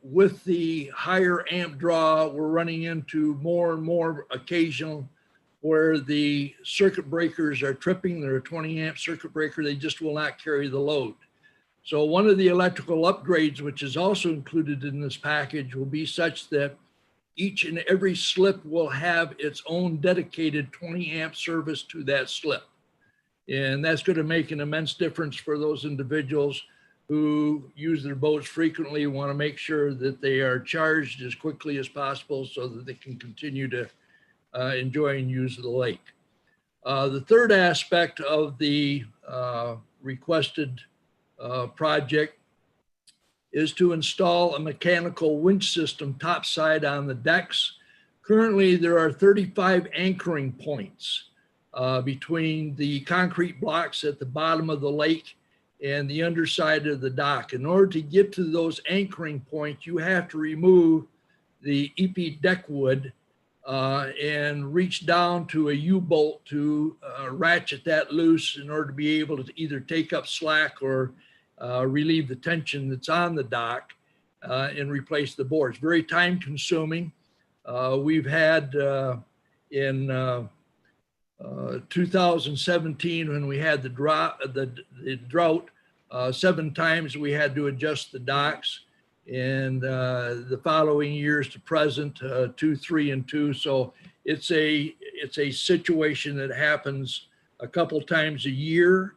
With the higher amp draw, we're running into more and more occasional where the circuit breakers are tripping. They're a 20 amp circuit breaker. They just will not carry the load. So one of the electrical upgrades, which is also included in this package, will be such that each and every slip will have its own dedicated 20 amp service to that slip. And that's going to make an immense difference for those individuals who use their boats frequently, want to make sure that they are charged as quickly as possible so that they can continue to enjoy and use the lake. The third aspect of the requested project is to install a mechanical winch system topside on the decks. Currently, there are 35 anchoring points between the concrete blocks at the bottom of the lake and the underside of the dock. In order to get to those anchoring points, you have to remove the EP deck wood and reach down to a U-bolt to ratchet that loose in order to be able to either take up slack or relieve the tension that's on the dock and replace the boards. Very time consuming. We've had in 2017, when we had the drought, 7 times we had to adjust the docks, and the following years to present, 2, 3, and 2. So it's a situation that happens a couple times a year.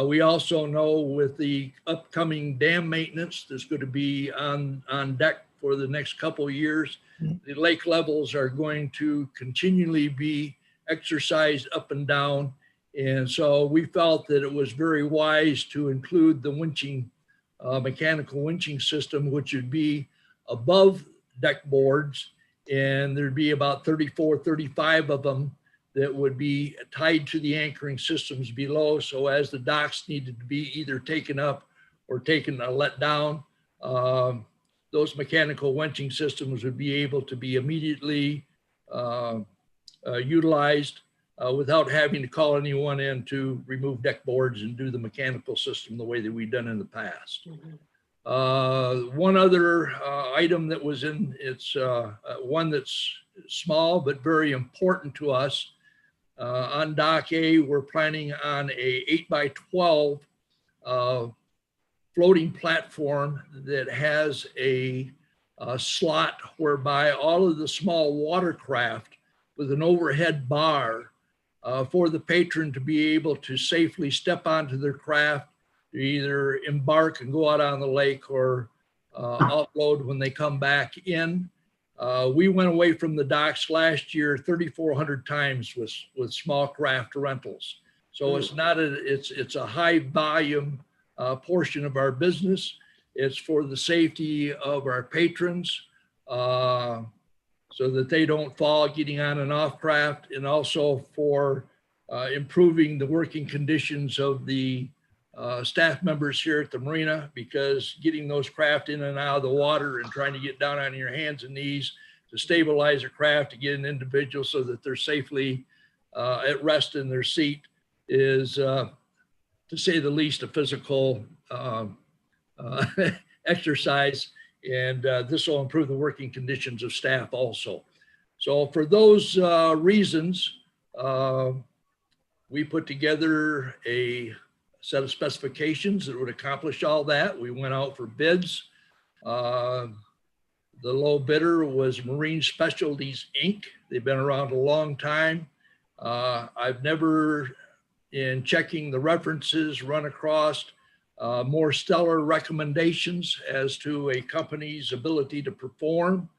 We also know with the upcoming dam maintenance that's going to be on deck for the next couple of years, the lake levels are going to continually be exercised up and down. And so we felt that it was very wise to include the winching, mechanical winching system, which would be above deck boards. And there'd be about 34, 35 of them that would be tied to the anchoring systems below. So as the docks needed to be either taken up or let down, those mechanical winching systems would be able to be immediately utilized without having to call anyone in to remove deck boards and do the mechanical system the way that we've done in the past. One other item that was in, it's one that's small but very important to us. On Dock A, we're planning on a 8x12 floating platform that has a slot whereby all of the small watercraft with an overhead bar for the patron to be able to safely step onto their craft, to either embark and go out on the lake or offload when they come back in. We went away from the docks last year 3,400 times with small craft rentals. So it's not it's a high volume portion of our business. It's for the safety of our patrons, so that they don't fall getting on and off craft, and also for improving the working conditions of the staff members here at the marina, because getting those craft in and out of the water and trying to get down on your hands and knees to stabilize a craft, to get an individual so that they're safely at rest in their seat is, to say the least, a physical exercise. And this will improve the working conditions of staff also. So for those reasons, we put together a set of specifications that would accomplish all that. We went out for bids. The low bidder was Marine Specialties, Inc. They've been around a long time. I've never, in checking the references, run across more stellar recommendations as to a company's ability to perform,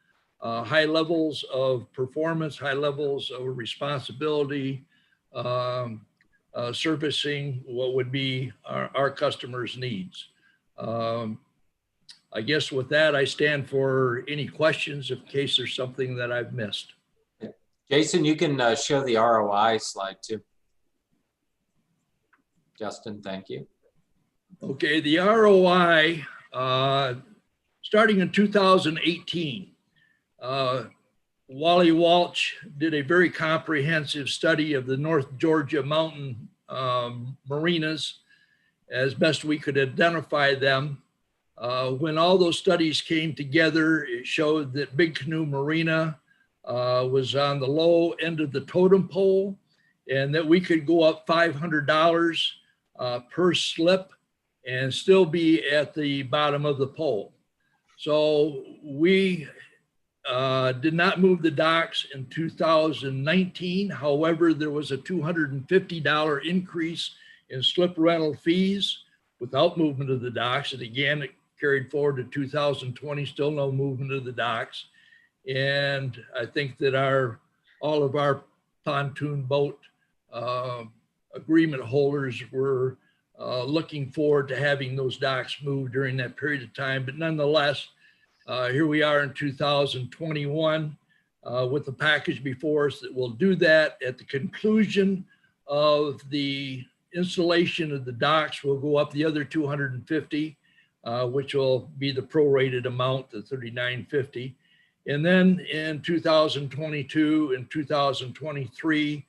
high levels of performance, high levels of responsibility, servicing what would be our customers' needs. I guess with that, I stand for any questions in case there's something that I've missed. Jason, you can show the ROI slide too. Justin, thank you. Okay, the ROI, starting in 2018, Wally Walsh did a very comprehensive study of the North Georgia mountain marinas as best we could identify them. When all those studies came together, it showed that Big Canoe Marina was on the low end of the totem pole, and that we could go up $500 per slip and still be at the bottom of the pole. So we did not move the docks in 2019. However, there was a $250 increase in slip rental fees without movement of the docks. And again, it carried forward to 2020, still no movement of the docks. And I think that all of our pontoon boat agreement holders were looking forward to having those docks moved during that period of time. But nonetheless, here we are in 2021 with the package before us that will do that. At the conclusion of the installation of the docks, we'll go up the other 250, which will be the prorated amount, the $39.50. And then in 2022 and 2023,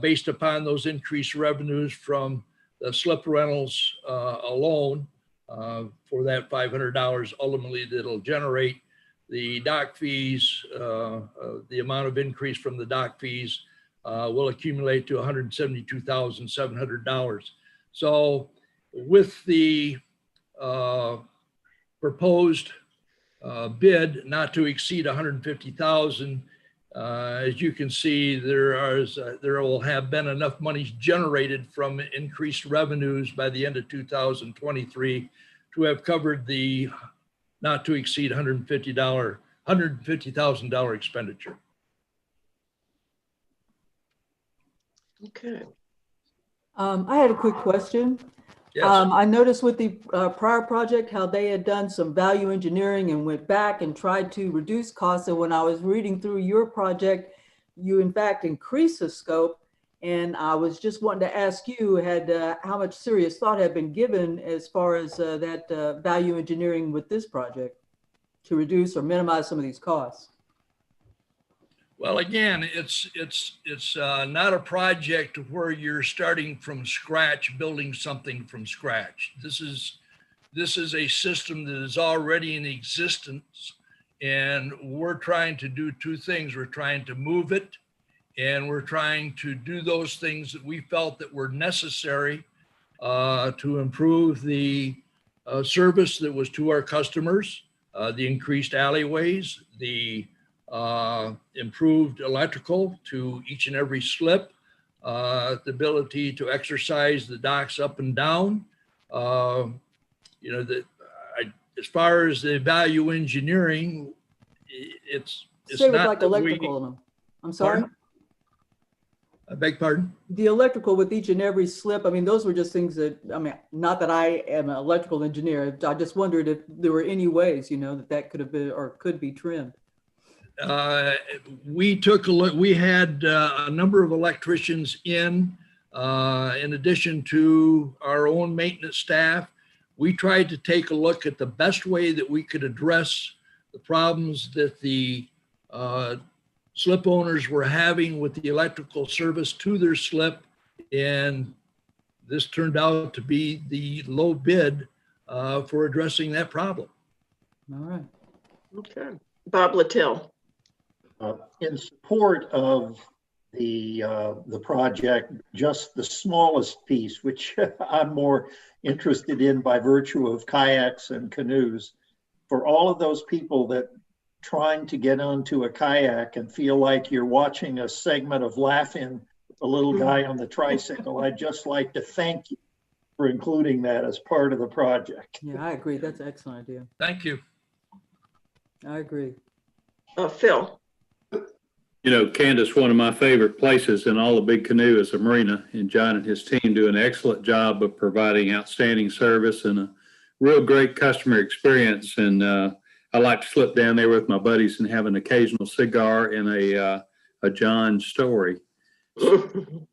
based upon those increased revenues from the slip rentals alone, for that $500 ultimately that'll generate, the dock fees, the amount of increase from the dock fees will accumulate to $172,700. So with the proposed bid not to exceed 150,000, as you can see, there will have been enough money generated from increased revenues by the end of 2023 to have covered the not to exceed $150,000 expenditure. Okay. I had a quick question. Yes. I noticed with the prior project how they had done some value engineering and went back and tried to reduce costs. And when I was reading through your project, you in fact increased the scope. And I was just wanting to ask you, how much serious thought had been given as far as that value engineering with this project to reduce or minimize some of these costs? Well, again, it's not a project where you're starting from scratch, building something from scratch. This is a system that is already in existence, and we're trying to do two things. We're trying to move it, and we're trying to do those things that we felt that were necessary to improve the service that was to our customers, the increased alleyways, the improved electrical to each and every slip, the ability to exercise the docks up and down. As far as the value engineering, it's Say with not like that electrical in them. I'm sorry? Pardon? I beg pardon? The electrical with each and every slip, I mean, those were just things that, I mean, not that I am an electrical engineer. I just wondered if there were any ways, that could have been or could be trimmed. We took a look. We had a number of electricians in addition to our own maintenance staff. We tried to take a look at the best way that we could address the problems that the slip owners were having with the electrical service to their slip. And this turned out to be the low bid for addressing that problem. All right. Okay. Bob Littell. In support of the project, just the smallest piece, which I'm more interested in by virtue of kayaks and canoes, for all of those people that trying to get onto a kayak and feel like you're watching a segment of Laugh-In, the little guy on the tricycle, I'd just like to thank you for including that as part of the project. Yeah, I agree. That's an excellent idea. Thank you. I agree. Phil. Candace, one of my favorite places in all of Big Canoe is the Marina, and John and his team do an excellent job of providing outstanding service and a real great customer experience. And I like to slip down there with my buddies and have an occasional cigar and a John story.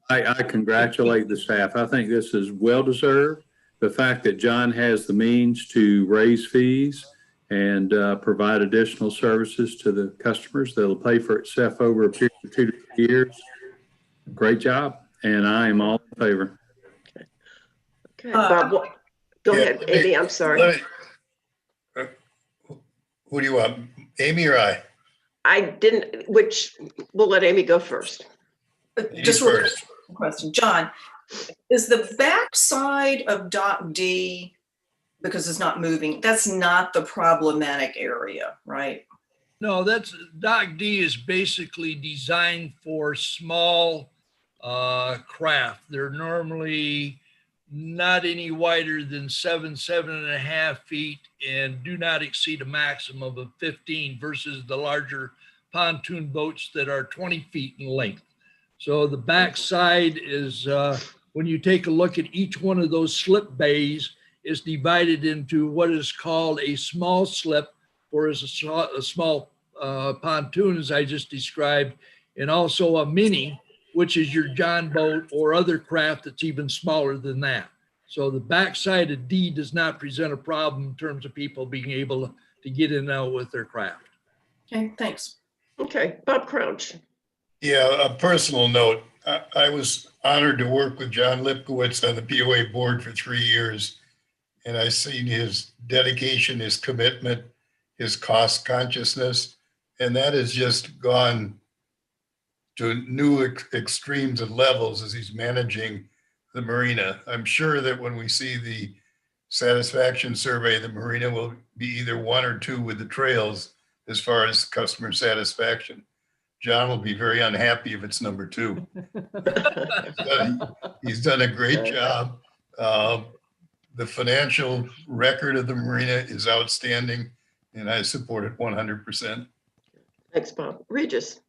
I congratulate the staff. I think this is well deserved. The fact that John has the means to raise fees and provide additional services to the customers that'll pay for itself over a period of 2 to 3 years. Great job, and I am all in favor. Okay, Bob, go ahead, Amy. I'm sorry. Who do you want, Amy or I? We'll let Amy go first. Just real quick question, John. Is the backside of Dock D, because it's not moving, that's not the problematic area, right? No, Dock D is basically designed for small craft. They're normally not any wider than 7.5 feet, and do not exceed a maximum of 15 versus the larger pontoon boats that are 20 feet in length. So the backside is, when you take a look at each one of those slip bays, is divided into what is called a small slip, or is a small pontoon, as I just described, and also a mini, which is your John boat or other craft that's even smaller than that. So the backside of D does not present a problem in terms of people being able to get in and out with their craft. Okay, thanks. Okay, Bob Crouch. Yeah, a personal note. I was honored to work with John Lipkowitz on the POA board for 3 years. And I've seen his dedication, his commitment, his cost consciousness. And that has just gone to new extremes and levels as he's managing the marina. I'm sure that when we see the satisfaction survey, the marina will be either 1 or 2 with the trails as far as customer satisfaction. John will be very unhappy if it's number 2. He's done a great job. The financial record of the marina is outstanding, and I support it 100%. Thanks, Bob. Regis.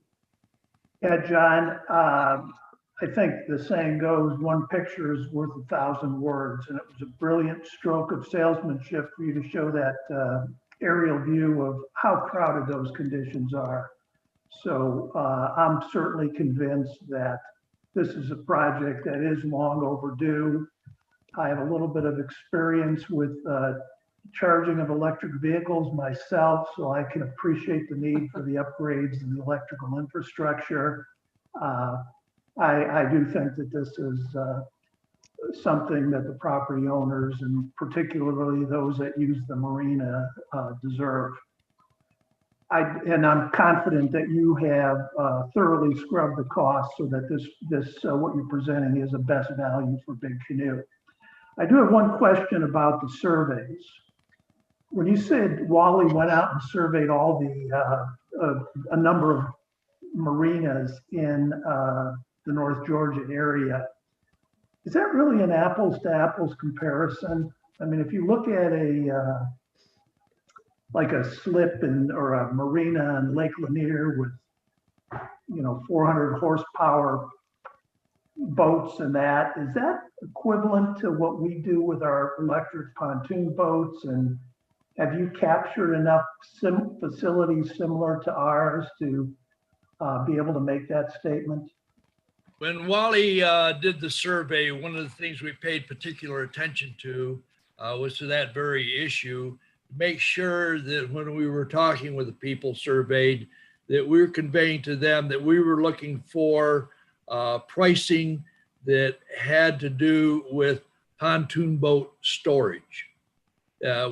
Yeah, John, I think the saying goes, one picture is worth 1,000 words, and it was a brilliant stroke of salesmanship for you to show that aerial view of how crowded those conditions are. So I'm certainly convinced that this is a project that is long overdue. I have a little bit of experience with charging of electric vehicles myself, so I can appreciate the need for the upgrades in the electrical infrastructure. I do think that this is something that the property owners, and particularly those that use the marina, deserve. And I'm confident that you have thoroughly scrubbed the cost so that this what you're presenting is a best value for Big Canoe. I do have one question about the surveys. When you said Wally went out and surveyed all the a number of marinas in the North Georgia area, is that really an apples to apples comparison? I mean, if you look at a like a slip or a marina in Lake Lanier with 400 horsepower boats and that, is that equivalent to what we do with our electric pontoon boats? And have you captured enough facilities similar to ours to be able to make that statement? When Wally did the survey, one of the things we paid particular attention to was to that very issue. Make sure that when we were talking with the people surveyed, that we were conveying to them that we were looking for pricing that had to do with pontoon boat storage.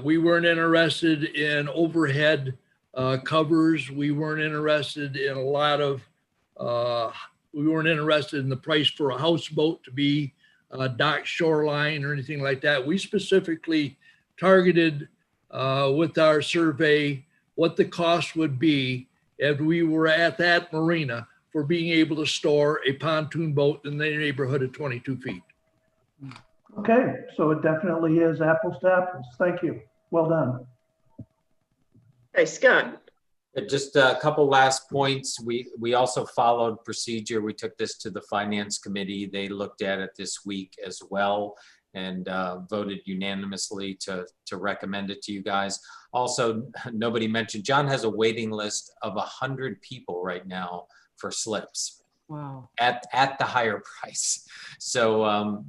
We weren't interested in overhead covers. We weren't interested in we weren't interested in the price for a houseboat to be dock shoreline or anything like that. We specifically targeted with our survey what the cost would be if we were at that marina for being able to store a pontoon boat in the neighborhood of 22 feet. Okay, so it definitely is apples to apples. Thank you. Well done. Hey, Scott. Just a couple last points. We also followed procedure. We took this to the Finance Committee. They looked at it this week as well and voted unanimously to recommend it to you guys. Also, nobody mentioned, John has a waiting list of 100 people right now for slips. Wow. At the higher price. So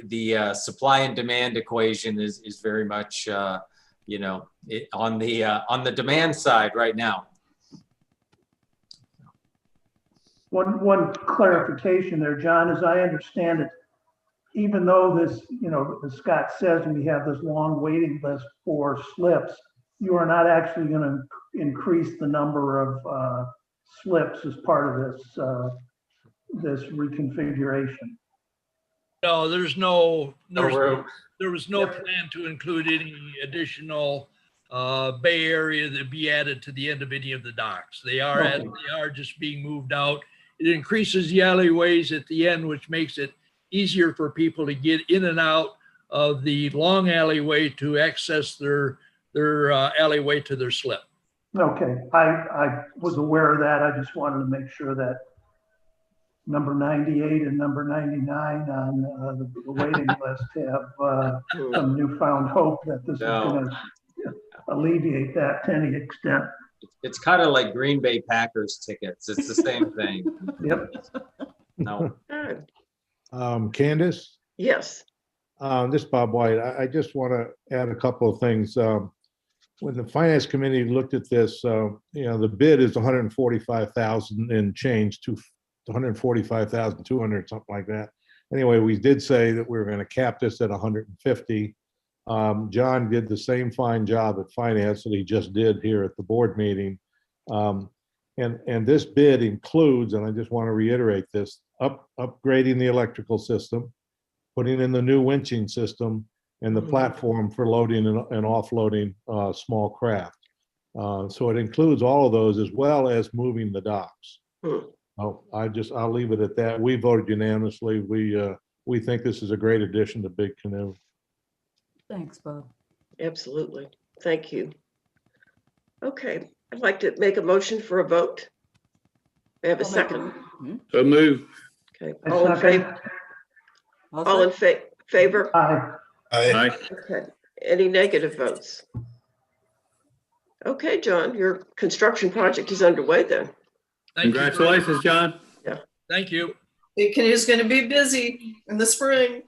the supply and demand equation is very much on the demand side right now. One clarification there, John, as I understand it, even though this, as Scott says, we have this long waiting list for slips, you are not actually going to increase the number of slips as part of this reconfiguration. No, there was no plan to include any additional bay area that be added to the end of any of the docks. They are as they are, just being moved out. It increases the alleyways at the end, which makes it easier for people to get in and out of the long alleyway to access their alleyway to their slip. Okay, I was aware of that. I just wanted to make sure that number 98 and number 99 on the waiting list have some newfound hope that this is going to alleviate that to any extent. It's kind of like Green Bay Packers tickets. It's the same thing. Yep. No. Candace? Yes. This is Bob White. I just want to add a couple of things. When the finance committee looked at this, the bid is 145,000 and change to 145,200, something like that. Anyway, we did say that we were going to cap this at 150. John did the same fine job at finance that he just did here at the board meeting. And this bid includes, and I just want to reiterate this, upgrading the electrical system, putting in the new winching system, and the platform for loading and offloading small craft. So it includes all of those as well as moving the docks. I'll leave it at that. We voted unanimously. We think this is a great addition to Big Canoe. Thanks, Bob. Absolutely. Thank you. Okay, I'd like to make a motion for a vote. I have a second. So move. Okay, all in favor? All in favor? Aye. Aye. Okay, any negative votes? Okay, John, your construction project is underway then. Congratulations, John. Yeah. Thank you. Big Canoe is going to be busy in the spring.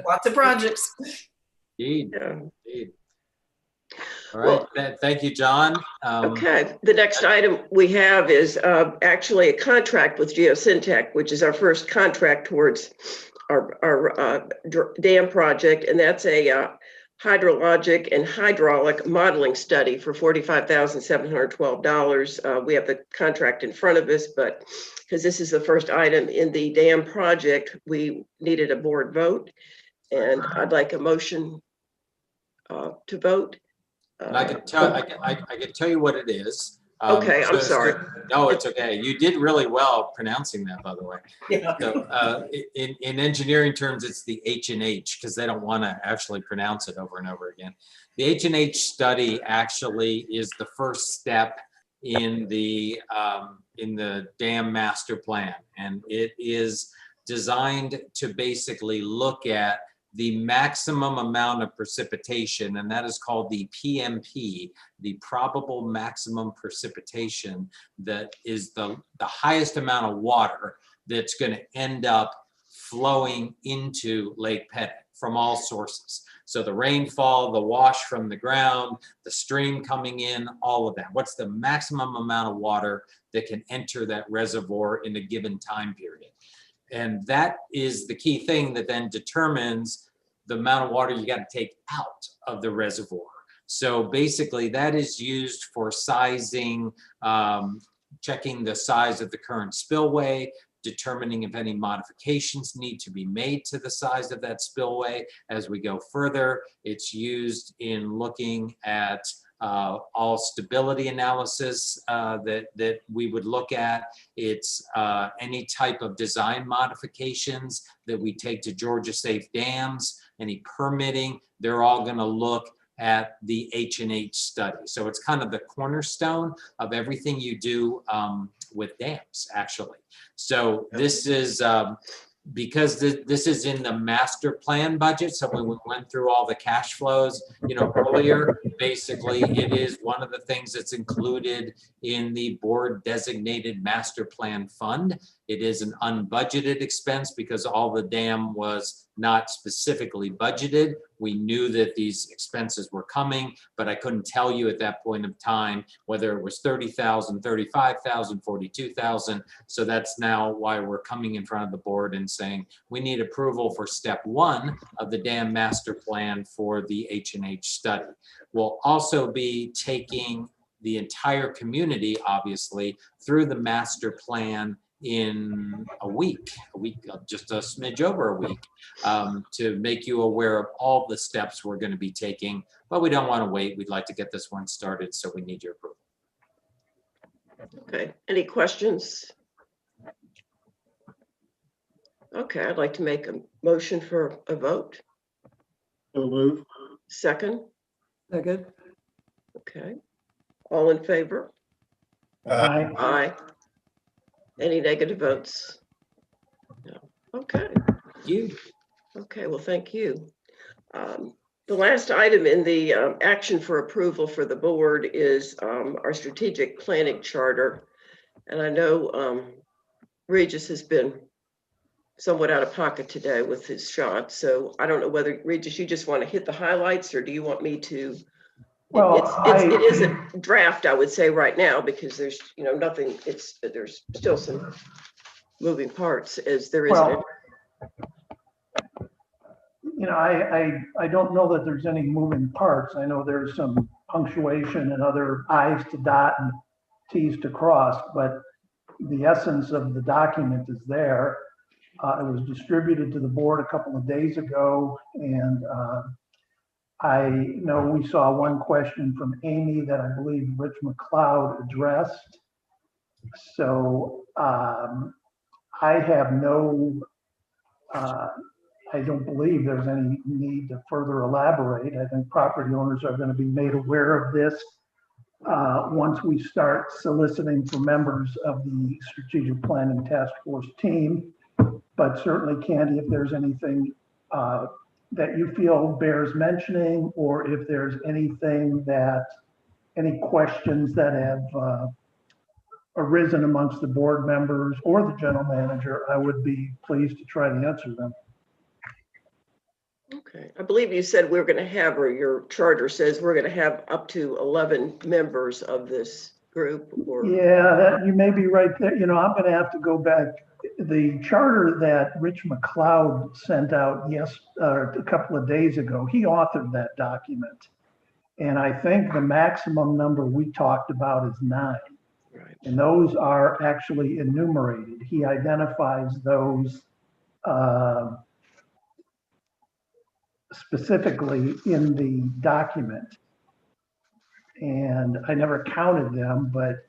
Lots of projects. Indeed. Yeah. Indeed. All right. Thank you, John. Okay. The next item we have is actually a contract with Geosyntec, which is our first contract towards our dam project, and that's a hydrologic and hydraulic modeling study for $45,712. We have the contract in front of us, but because this is the first item in the dam project, we needed a board vote, and I'd like a motion to vote. And I can tell you what it is. Okay, I'm sorry. No, it's okay. You did really well pronouncing that, by the way. Yeah. So, in engineering terms, it's the H&H because they don't want to actually pronounce it over and over again. The H&H study actually is the first step in the dam master plan, and it is designed to basically look at the maximum amount of precipitation, and that is called the PMP, the probable maximum precipitation, that is the highest amount of water that's going to end up flowing into Lake Pettit from all sources. So the rainfall, the wash from the ground, the stream coming in, all of that. What's the maximum amount of water that can enter that reservoir in a given time period? And that is the key thing that then determines the amount of water you got to take out of the reservoir. So basically that is used for sizing, checking the size of the current spillway, determining if any modifications need to be made to the size of that spillway as we go further. It's used in looking at all stability analysis that we would look at. It's any type of design modifications that we take to Georgia Safe Dams, any permitting, they're all going to look at the H&H study. So it's kind of the cornerstone of everything you do with dams, actually. So this is because this is in the master plan budget. So when we went through all the cash flows, earlier, basically it is one of the things that's included in the board designated master plan fund. It is an unbudgeted expense because all the dam was not specifically budgeted. We knew that these expenses were coming, but I couldn't tell you at that point of time whether it was 30,000, 35,000, 42,000. So that's now why we're coming in front of the board and saying we need approval for step 1 of the dam master plan for the H&H study. We'll also be taking the entire community, obviously, through the master plan in a week, just a smidge over a week, to make you aware of all the steps we're going to be taking. But we don't want to wait. We'd like to get this one started, so we need your approval. Okay, any questions? Okay, I'd like to make a motion for a vote. So move. Second? Second. Okay. All in favor? Aye. Aye. Any negative votes? No. Okay. You. Okay, well, thank you. The last item in the action for approval for the board is our strategic planning charter. And I know Regis has been somewhat out of pocket today with his shot. So I don't know whether, Regis, you just want to hit the highlights, or do you want me to? Well, it is a draft, I would say, right now, because there's, nothing, there's still some moving parts as there is. Well, I don't know that there's any moving parts. I know there's some punctuation and other I's to dot and T's to cross, but the essence of the document is there. It was distributed to the board a couple of days ago, and I know we saw one question from Amy that I believe Rich McLeod addressed. So I have no, I don't believe there's any need to further elaborate. I think property owners are going to be made aware of this once we start soliciting for members of the Strategic Planning Task Force team. But certainly, Candy, if there's anything that you feel bears mentioning, or if there's anything that, any questions that have arisen amongst the board members or the general manager, I would be pleased to try to answer them. Okay, I believe you said we're going to have, or your charter says we're going to have up to 11 members of this group. Or Yeah, you may be right there. I'm going to have to go back. The charter that Rich McLeod sent out a couple of days ago, he authored that document. And I think the maximum number we talked about is 9. Right. And those are actually enumerated. He identifies those specifically in the document. And I never counted them, but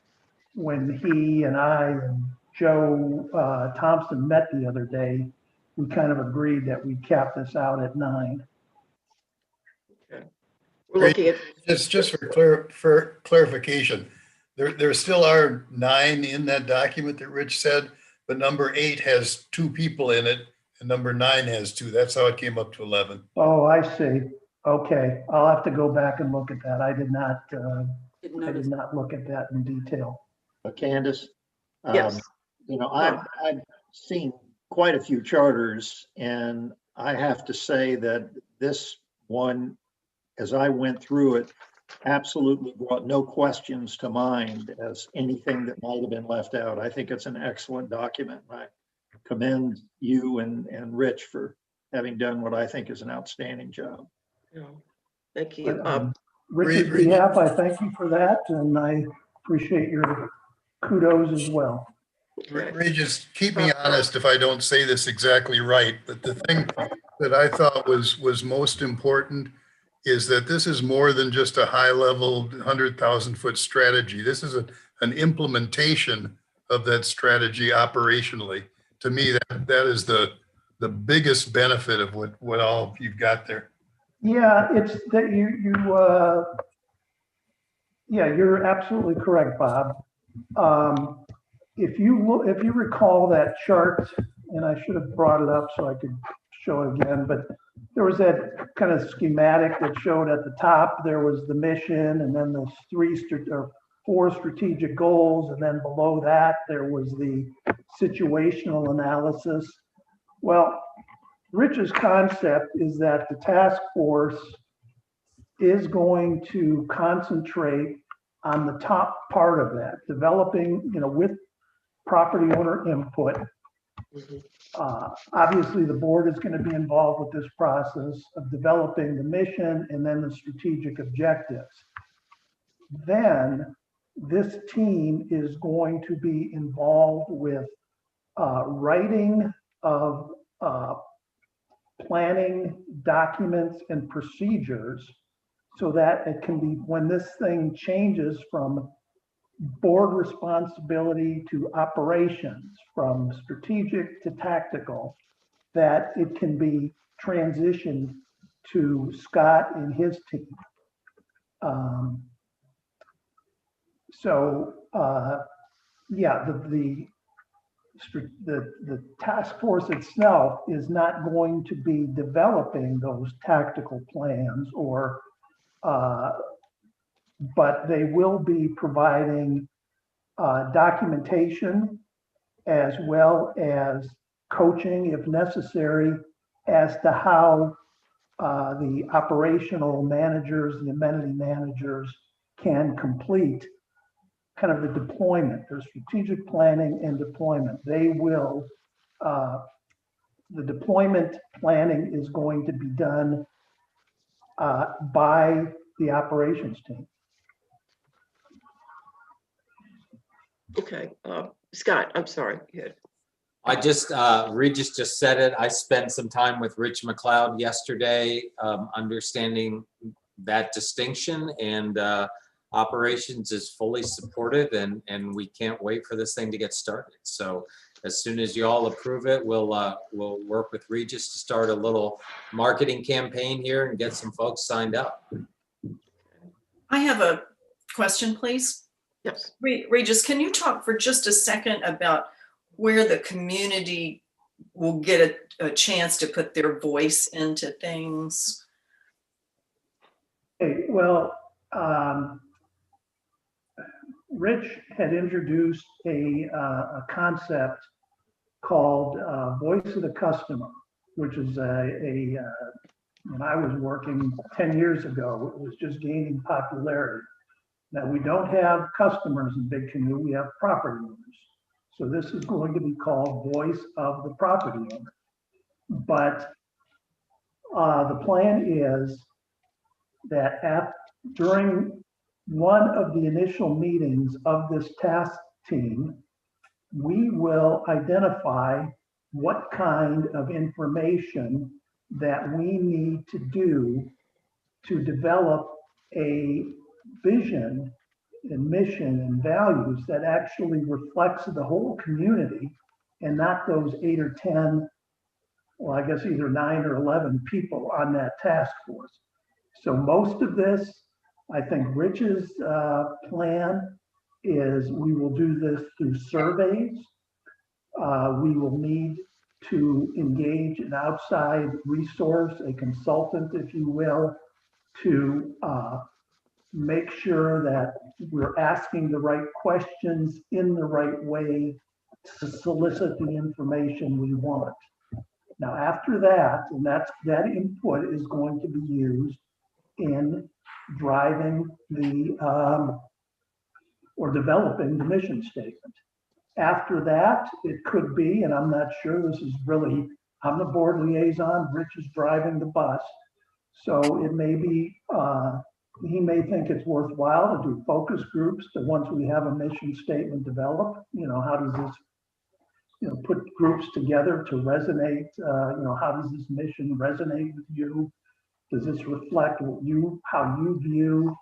when he and I and Joe Thompson met the other day, we kind of agreed that we cap this out at 9. Okay. We're looking at Just for clarification, there still are 9 in that document that Rich said, but number 8 has 2 people in it and number 9 has 2. That's how it came up to 11. Oh, I see. Okay, I'll have to go back and look at that. I did not look at that in detail. Candace? Yes. I've seen quite a few charters, and I have to say that this one, as I went through it, absolutely brought no questions to mind as anything that might have been left out. I think it's an excellent document. I commend you and Rich for having done what I think is an outstanding job. Thank you. Rich's behalf, I thank you for that, and I appreciate your kudos as well. Regis, keep me honest if I don't say this exactly right, but the thing that I thought was most important is that this is more than just a high-level 100,000-foot strategy. This is an implementation of that strategy operationally. To me, that is the biggest benefit of what all you've got there. Yeah, it's that you're absolutely correct, Bob. If you recall that chart, and I should have brought it up so I could show it again, but there was that kind of schematic that showed at the top, there was the mission, and then the 4 strategic goals, and then below that, there was the situational analysis. Well, Rich's concept is that the task force is going to concentrate on the top part of that, developing, with property owner input. Obviously, the board is going to be involved with this process of developing the mission and then the strategic objectives. Then this team is going to be involved with writing of planning documents and procedures so that it can be, when this thing changes from board responsibility to operations, from strategic to tactical, that it can be transitioned to Scott and his team. Yeah, the task force itself is not going to be developing those tactical plans but they will be providing documentation as well as coaching, if necessary, as to how the operational managers, the amenity managers can complete kind of the deployment. There's strategic planning and deployment. The deployment planning is going to be done by the operations team. Okay, Scott, I'm sorry. I just, Regis just said it. I spent some time with Rich McLeod yesterday, understanding that distinction, and operations is fully supported, and we can't wait for this thing to get started. So as soon as you all approve it, we'll work with Regis to start a little marketing campaign here and get some folks signed up. I have a question, please. Yes. Regis, can you talk for just a second about where the community will get a chance to put their voice into things? Okay, well, Rich had introduced a concept called Voice of the Customer, which is when I was working 10 years ago, it was just gaining popularity. Now, we don't have customers in Big Canoe, we have property owners. So this is going to be called Voice of the Property Owner. But the plan is that during one of the initial meetings of this task team, we will identify what kind of information that we need to do to develop a vision and mission and values that actually reflects the whole community and not those 8 or 10, well, I guess either 9 or 11 people on that task force. So most of this, I think Rich's plan is we will do this through surveys. We will need to engage an outside resource, a consultant, if you will, to make sure that we're asking the right questions in the right way to solicit the information we want. Now, after that, and that input is going to be used in driving or developing the mission statement. After that, it could be, and I'm not sure, this is really, I'm the board liaison, Rich is driving the bus. So it may be, he may think it's worthwhile to do focus groups that once we have a mission statement developed, how does this, put groups together to resonate, how does this mission resonate with you? Does this reflect how you view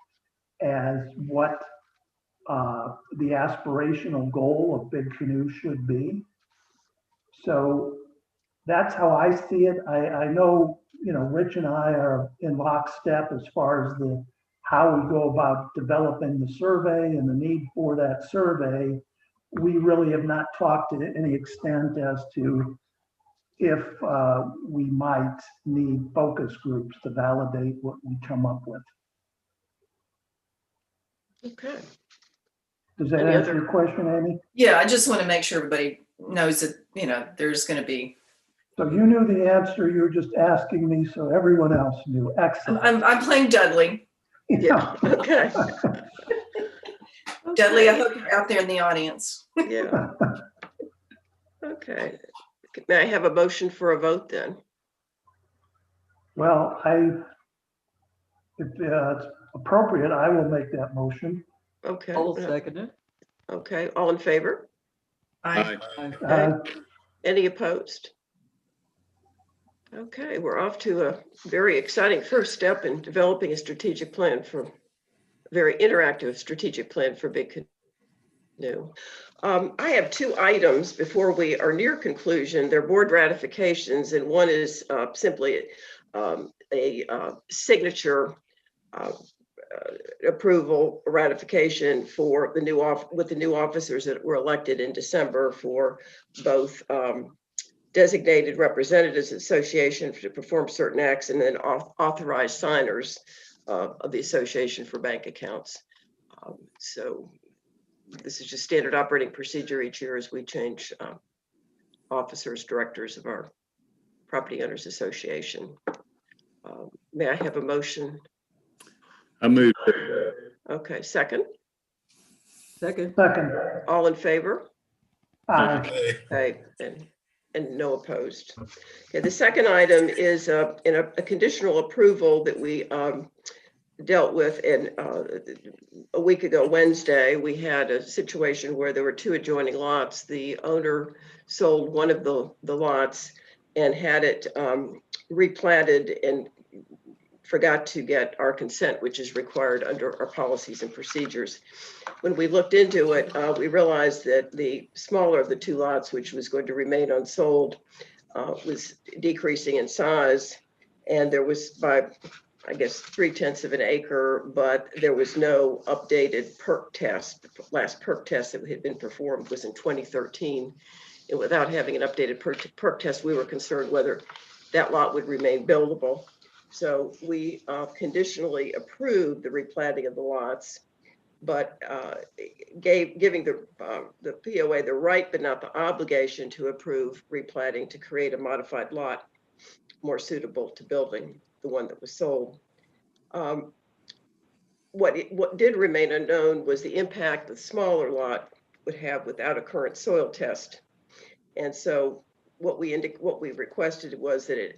as what the aspirational goal of Big Canoe should be? So that's how I see it. I know, Rich and I are in lockstep as far as how we go about developing the survey and the need for that survey. We really have not talked to any extent as to if we might need focus groups to validate what we come up with. Okay. Does that answer your question, Amy? Yeah, I just want to make sure everybody knows that, there's going to be. So you knew the answer, you were just asking me so everyone else knew. Excellent. I'm playing Dudley. Yeah, okay. Dudley, I hope you're out there in the audience. Yeah. Okay. May I have a motion for a vote then? Well, if it's appropriate, I will make that motion. Okay. I'll second it. Okay, all in favor? Aye. Any opposed? Okay, we're off to a very exciting first step in developing a strategic plan very interactive strategic plan for Big Canoe. I have 2 items before we are near conclusion. They're board ratifications, and one is simply a signature approval ratification for the with the new officers that were elected in December for both designated representatives association to perform certain acts, and then authorized signers of the association for bank accounts. So this is just standard operating procedure each year as we change officers, directors of our property owners association. May I have a motion? I move. Okay, second. Second. Second. All in favor? Aye. Okay, and no opposed. Okay, the second item is in a conditional approval that we dealt with in a week ago Wednesday. We had a situation where there were two adjoining lots. The owner sold one of the lots and had it replatted and forgot to get our consent, which is required under our policies and procedures. When we looked into it, we realized that the smaller of the two lots, which was going to remain unsold, was decreasing in size. And there was, by, I guess, 3/10 of an acre, but there was no updated perk test. The last perk test that had been performed was in 2013. And without having an updated perk test, we were concerned whether that lot would remain buildable. So we conditionally approved the replatting of the lots, but giving the POA the right but not the obligation to approve replatting to create a modified lot more suitable to building the one that was sold. What did remain unknown was the impact the smaller lot would have without a current soil test. And so what we requested was that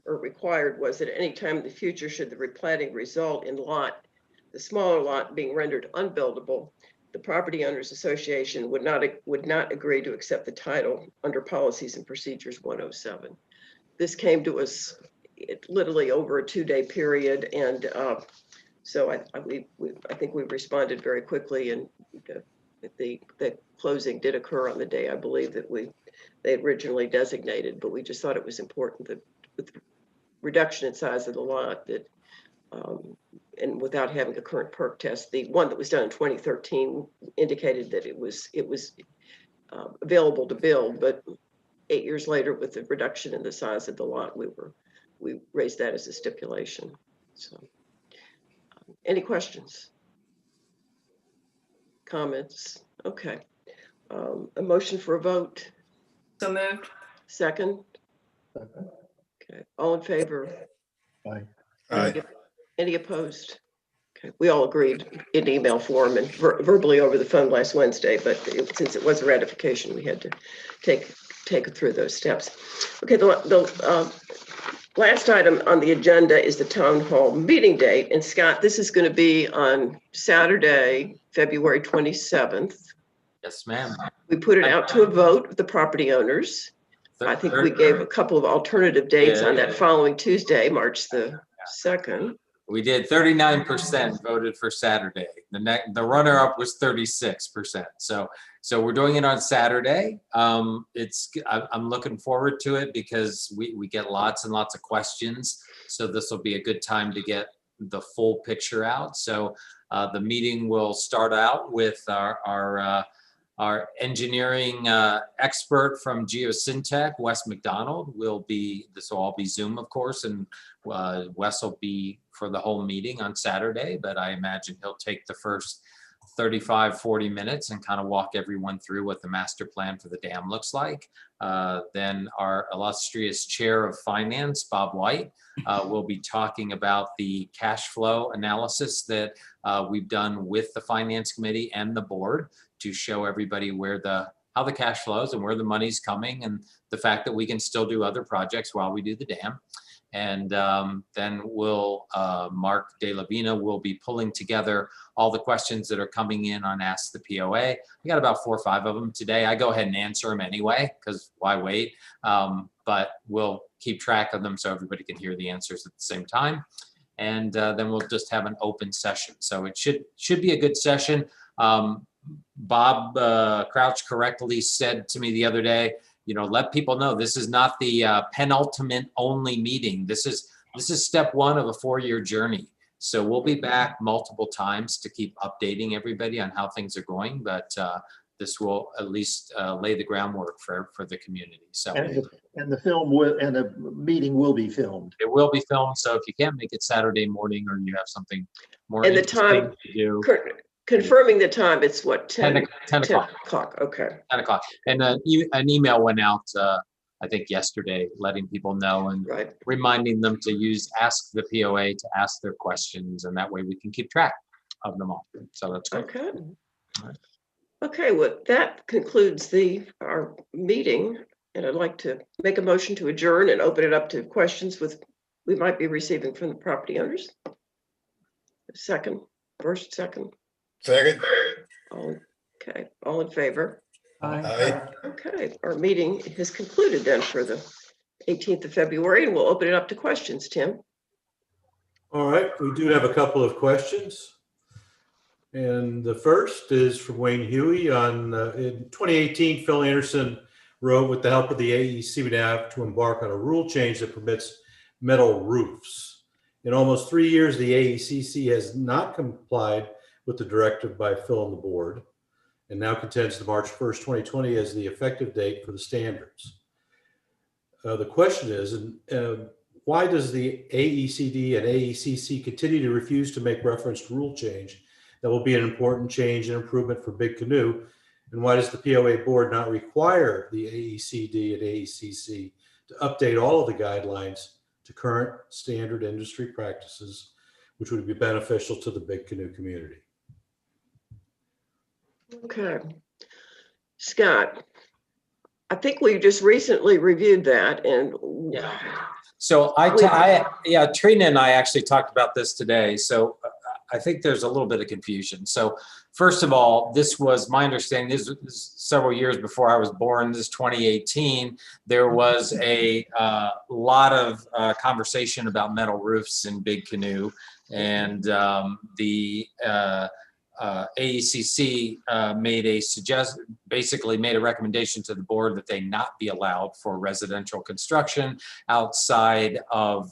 required was that at any time in the future, should the replatting result in the smaller lot being rendered unbuildable, the Property Owners Association would not agree to accept the title under Policies and Procedures 107. This came to us literally over a 2-day period, and so I think we responded very quickly, and the closing did occur on the day, I believe, that they originally designated, but we just thought it was important that with the reduction in size of the lot that, and without having a current perk test, the one that was done in 2013 indicated that it was available to build, but 8 years later, with the reduction in the size of the lot, we raised that as a stipulation. So, any questions? Comments? Okay. A motion for a vote. So moved. Second. Okay. All in favor? Aye. Any opposed? Okay. We all agreed in email form and verbally over the phone last Wednesday, but since it was a ratification, we had to take it through those steps. Okay. The last item on the agenda is the town hall meeting date. And Scott, this is going to be on Saturday, February 27th. Yes, ma'am. We put it out to a vote with the property owners. I think we gave a couple of alternative dates on that following Tuesday, March the 2nd. We did 39% voted for Saturday. The runner-up was 36%. So we're doing it on Saturday. I'm looking forward to it because we get lots and lots of questions. So this will be a good time to get the full picture out. So the meeting will start out with our engineering expert from Geosyntec, Wes McDonald. This will all be Zoom, of course, and Wes will be for the whole meeting on Saturday, but I imagine he'll take the first 35-40 minutes and kind of walk everyone through what the master plan for the dam looks like. Then our illustrious chair of finance, Bob White, will be talking about the cash flow analysis that we've done with the finance committee and the board to show everybody how the cash flows and where the money's coming, and the fact that we can still do other projects while we do the dam. And then Mark De La Vina will be pulling together all the questions that are coming in on Ask the POA. We got about 4 or 5 of them today. I go ahead and answer them anyway, because why wait? But we'll keep track of them so everybody can hear the answers at the same time. And then we'll just have an open session. So it should be a good session. Bob Crouch correctly said to me the other day, let people know this is not the penultimate only meeting. This is This is step one of a 4-year journey. So we'll be back multiple times to keep updating everybody on how things are going, but this will at least lay the groundwork for the community. So And the film will, and the meeting will be filmed. it will be filmed. So if you can't make it Saturday morning or you have something more And the interesting time, to do, confirming the time, it's what, 10 o'clock. Okay. 10 o'clock. And an email went out, I think yesterday, letting people know and reminding them to use Ask the POA to ask their questions. And that way we can keep track of them all. So that's great. Okay. All right. Okay, well, that concludes our meeting. And I'd like to make a motion to adjourn and open it up to questions we might be receiving from the property owners. Second. Second. Okay, all in favor? Aye. Okay, our meeting is concluded then for the 18th of February, and we'll open it up to questions, Tim. All right, we do have a couple of questions. And the first is from Wayne Huey on, in 2018, Phil Anderson wrote, with the help of the AEC, we now have to embark on a rule change that permits metal roofs. In almost 3 years, the AECC has not complied with the directive by Phil and the board, and now contends the March 1st, 2020 as the effective date for the standards. The question is, why does the AECD and AECC continue to refuse to make reference to rule change that will be an important change and improvement for Big Canoe? And why does the POA board not require the AECD and AECC to update all of the guidelines to current standard industry practices, which would be beneficial to the Big Canoe community? Okay. Scott, I think we just recently reviewed that, and So Trina and I actually talked about this today. So I think there's a little bit of confusion. So first of all, this was my understanding, this was several years before I was born, this is 2018. There was a lot of conversation about metal roofs in Big Canoe, and the AECC basically made a recommendation to the board that they not be allowed for residential construction outside of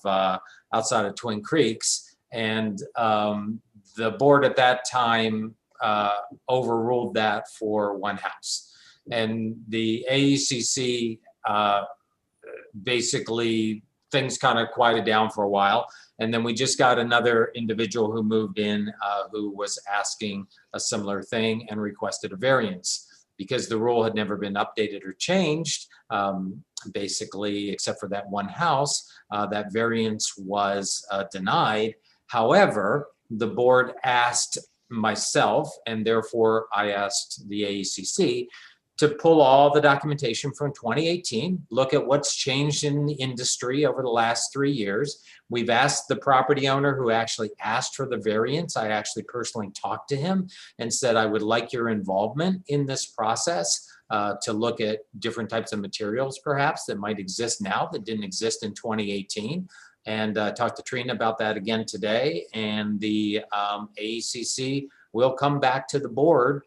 Twin Creeks, and the board at that time overruled that for one house, and the AECC basically things kind of quieted down for a while. And then we just got another individual who moved in who was asking a similar thing and requested a variance because the rule had never been updated or changed, basically, except for that one house. That variance was denied. However, the board asked myself, and therefore I asked the AECC, to pull all the documentation from 2018, look at what's changed in the industry over the last 3 years. We've asked the property owner who actually asked for the variance. I actually personally talked to him and said, I would like your involvement in this process to look at different types of materials perhaps that might exist now that didn't exist in 2018. And talked to Trina about that again today. And the AECC will come back to the board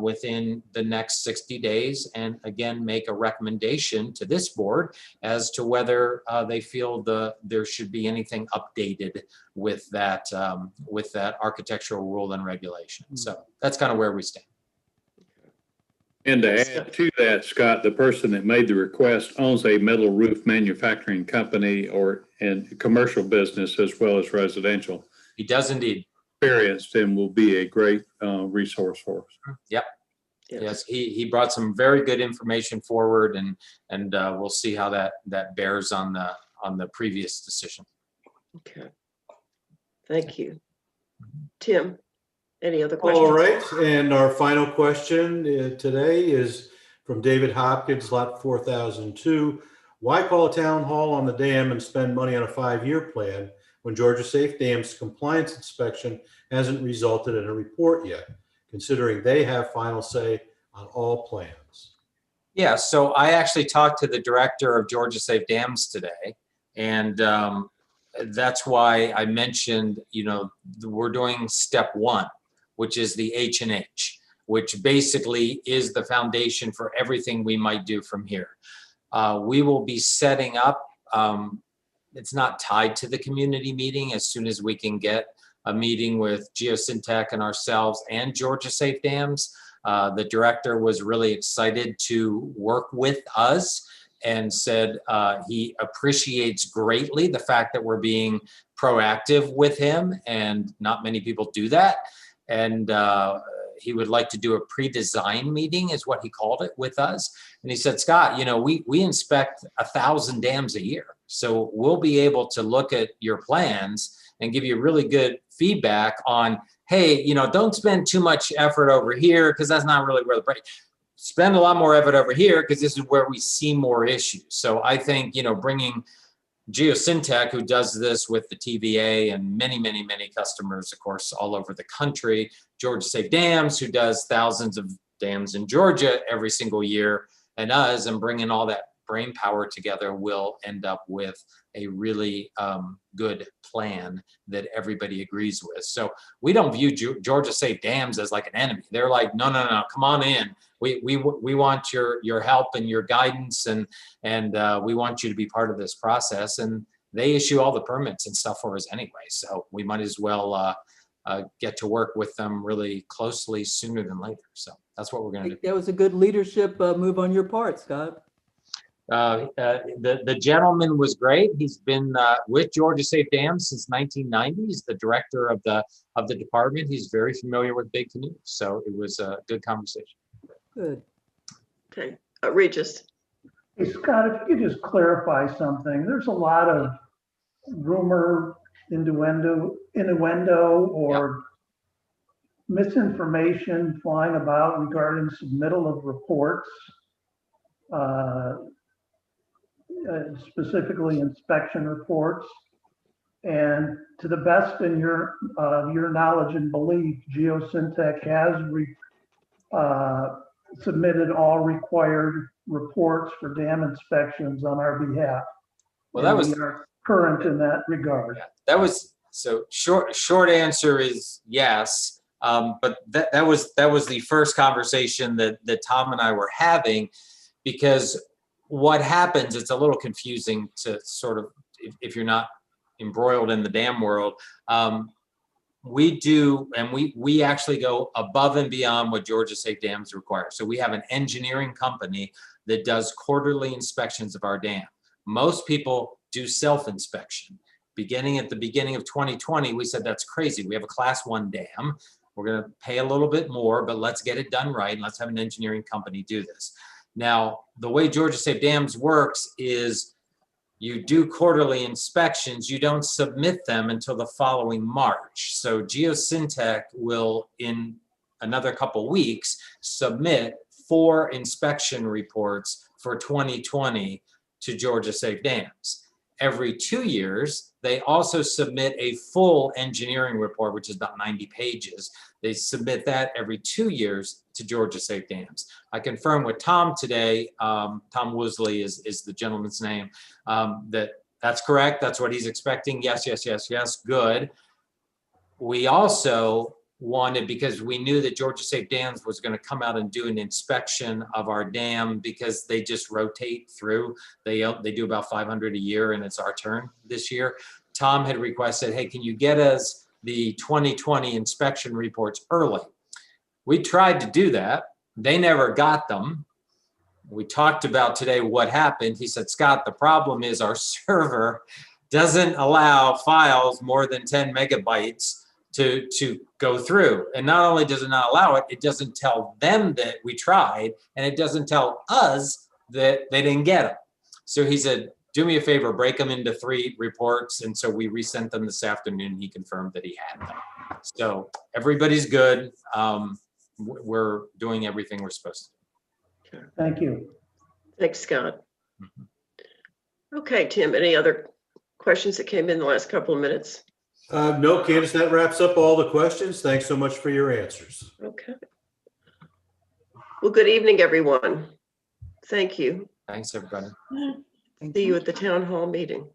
within the next 60 days and again make a recommendation to this board as to whether they feel there should be anything updated with that architectural rule and regulation. So that's kind of where we stand. And to add to that, Scott, the person that made the request owns a metal roof manufacturing company and commercial business as well as residential. He does indeed. Experienced and will be a great resource for us. Yep. Yes, he brought some very good information forward, and we'll see how that bears on the previous decision. Okay. Thank you. Tim, any other questions? All right, and our final question today is from David Hopkins, lot 4002. Why call a town hall on the dam and spend money on a 5-year plan when Georgia Safe Dam's compliance inspection hasn't resulted in a report yet, considering they have final say on all plans? Yeah, so I actually talked to the director of Georgia Safe Dams today, and that's why I mentioned, we're doing step 1, which is the H&H, which basically is the foundation for everything we might do from here. We will be setting up it's not tied to the community meeting. As soon as we can get a meeting with Geosyntec and ourselves and Georgia Safe Dams, the director was really excited to work with us and said he appreciates greatly the fact that we're being proactive with him, and not many people do that. And he would like to do a pre-design meeting, is what he called it, with us. And he said, Scott, you know, we inspect 1,000 dams a year. So we'll be able to look at your plans and give you really good feedback on, hey, you know, don't spend too much effort over here because that's not really where the break. Spend a lot more effort over here because this is where we see more issues. So I think, you know, bringing Geosyntec, who does this with the TVA and many, many, many customers, of course, all over the country, Georgia Safe Dams, who does thousands of dams in Georgia every single year, and us, and bringing all that brain power together, will end up with a really good plan that everybody agrees with. So we don't view Georgia Safe Dams as like an enemy. They're like, no, no, no, come on in. We want your help and your guidance, and we want you to be part of this process. And they issue all the permits and stuff for us anyway. So we might as well get to work with them really closely sooner than later. So that's what we're going to do. That was a good leadership move on your part, Scott. The gentleman was great. He's been with Georgia Safe Dams since 1990. He's the director of the department. He's very familiar with Big Canoe. So it was a good conversation. Good. Okay, Regis. Hey, Scott, if you could just clarify something. There's a lot of rumor, innuendo, or misinformation flying about regarding submittal of reports, specifically inspection reports. And to the best in your knowledge and belief, Geosyntec has submitted all required reports for dam inspections on our behalf. Well, that was, we are current in that regard. Yeah, that was, so short answer is yes. But that was the first conversation that Tom and I were having, because what happens, it's a little confusing to sort of, if you're not embroiled in the dam world. We do, and we actually go above and beyond what Georgia Safe Dams require. So we have an engineering company that does quarterly inspections of our dam. Most people do self-inspection. At the beginning of 2020, we said, that's crazy. We have a class 1 dam. We're going to pay a little bit more, but let's get it done right. And let's have an engineering company do this. Now, the way Georgia Safe Dams works is you do quarterly inspections. You don't submit them until the following March. So Geosyntec will, in another couple weeks, submit 4 inspection reports for 2020 to Georgia Safe Dams. Every 2 years, they also submit a full engineering report, which is about 90 pages. They submit that every 2 years to Georgia Safe Dams. I confirmed with Tom today, Tom Woosley is the gentleman's name, that's correct. That's what he's expecting. Yes, yes, yes, yes, good. We also wanted, because we knew that Georgia Safe Dams was going to come out and do an inspection of our dam, because they just rotate through. They do about 500 a year, and it's our turn this year. Tom had requested, hey, can you get us the 2020 inspection reports early? We tried to do that. They never got them. We talked about today what happened. He said, Scott, the problem is our server doesn't allow files more than 10 megabytes to go through. And not only does it not allow it, it doesn't tell them that we tried, and it doesn't tell us that they didn't get them. So he said, do me a favor, break them into 3 reports. And so we resent them this afternoon. He confirmed that he had them. So everybody's good. We're doing everything we're supposed to do. Thank you. Thanks, Scott. Okay, Tim, any other questions that came in the last couple of minutes? No, Candace, that wraps up all the questions. Thanks so much for your answers. Okay. Well, good evening, everyone. Thank you. Thanks, everybody. See you at the town hall meeting.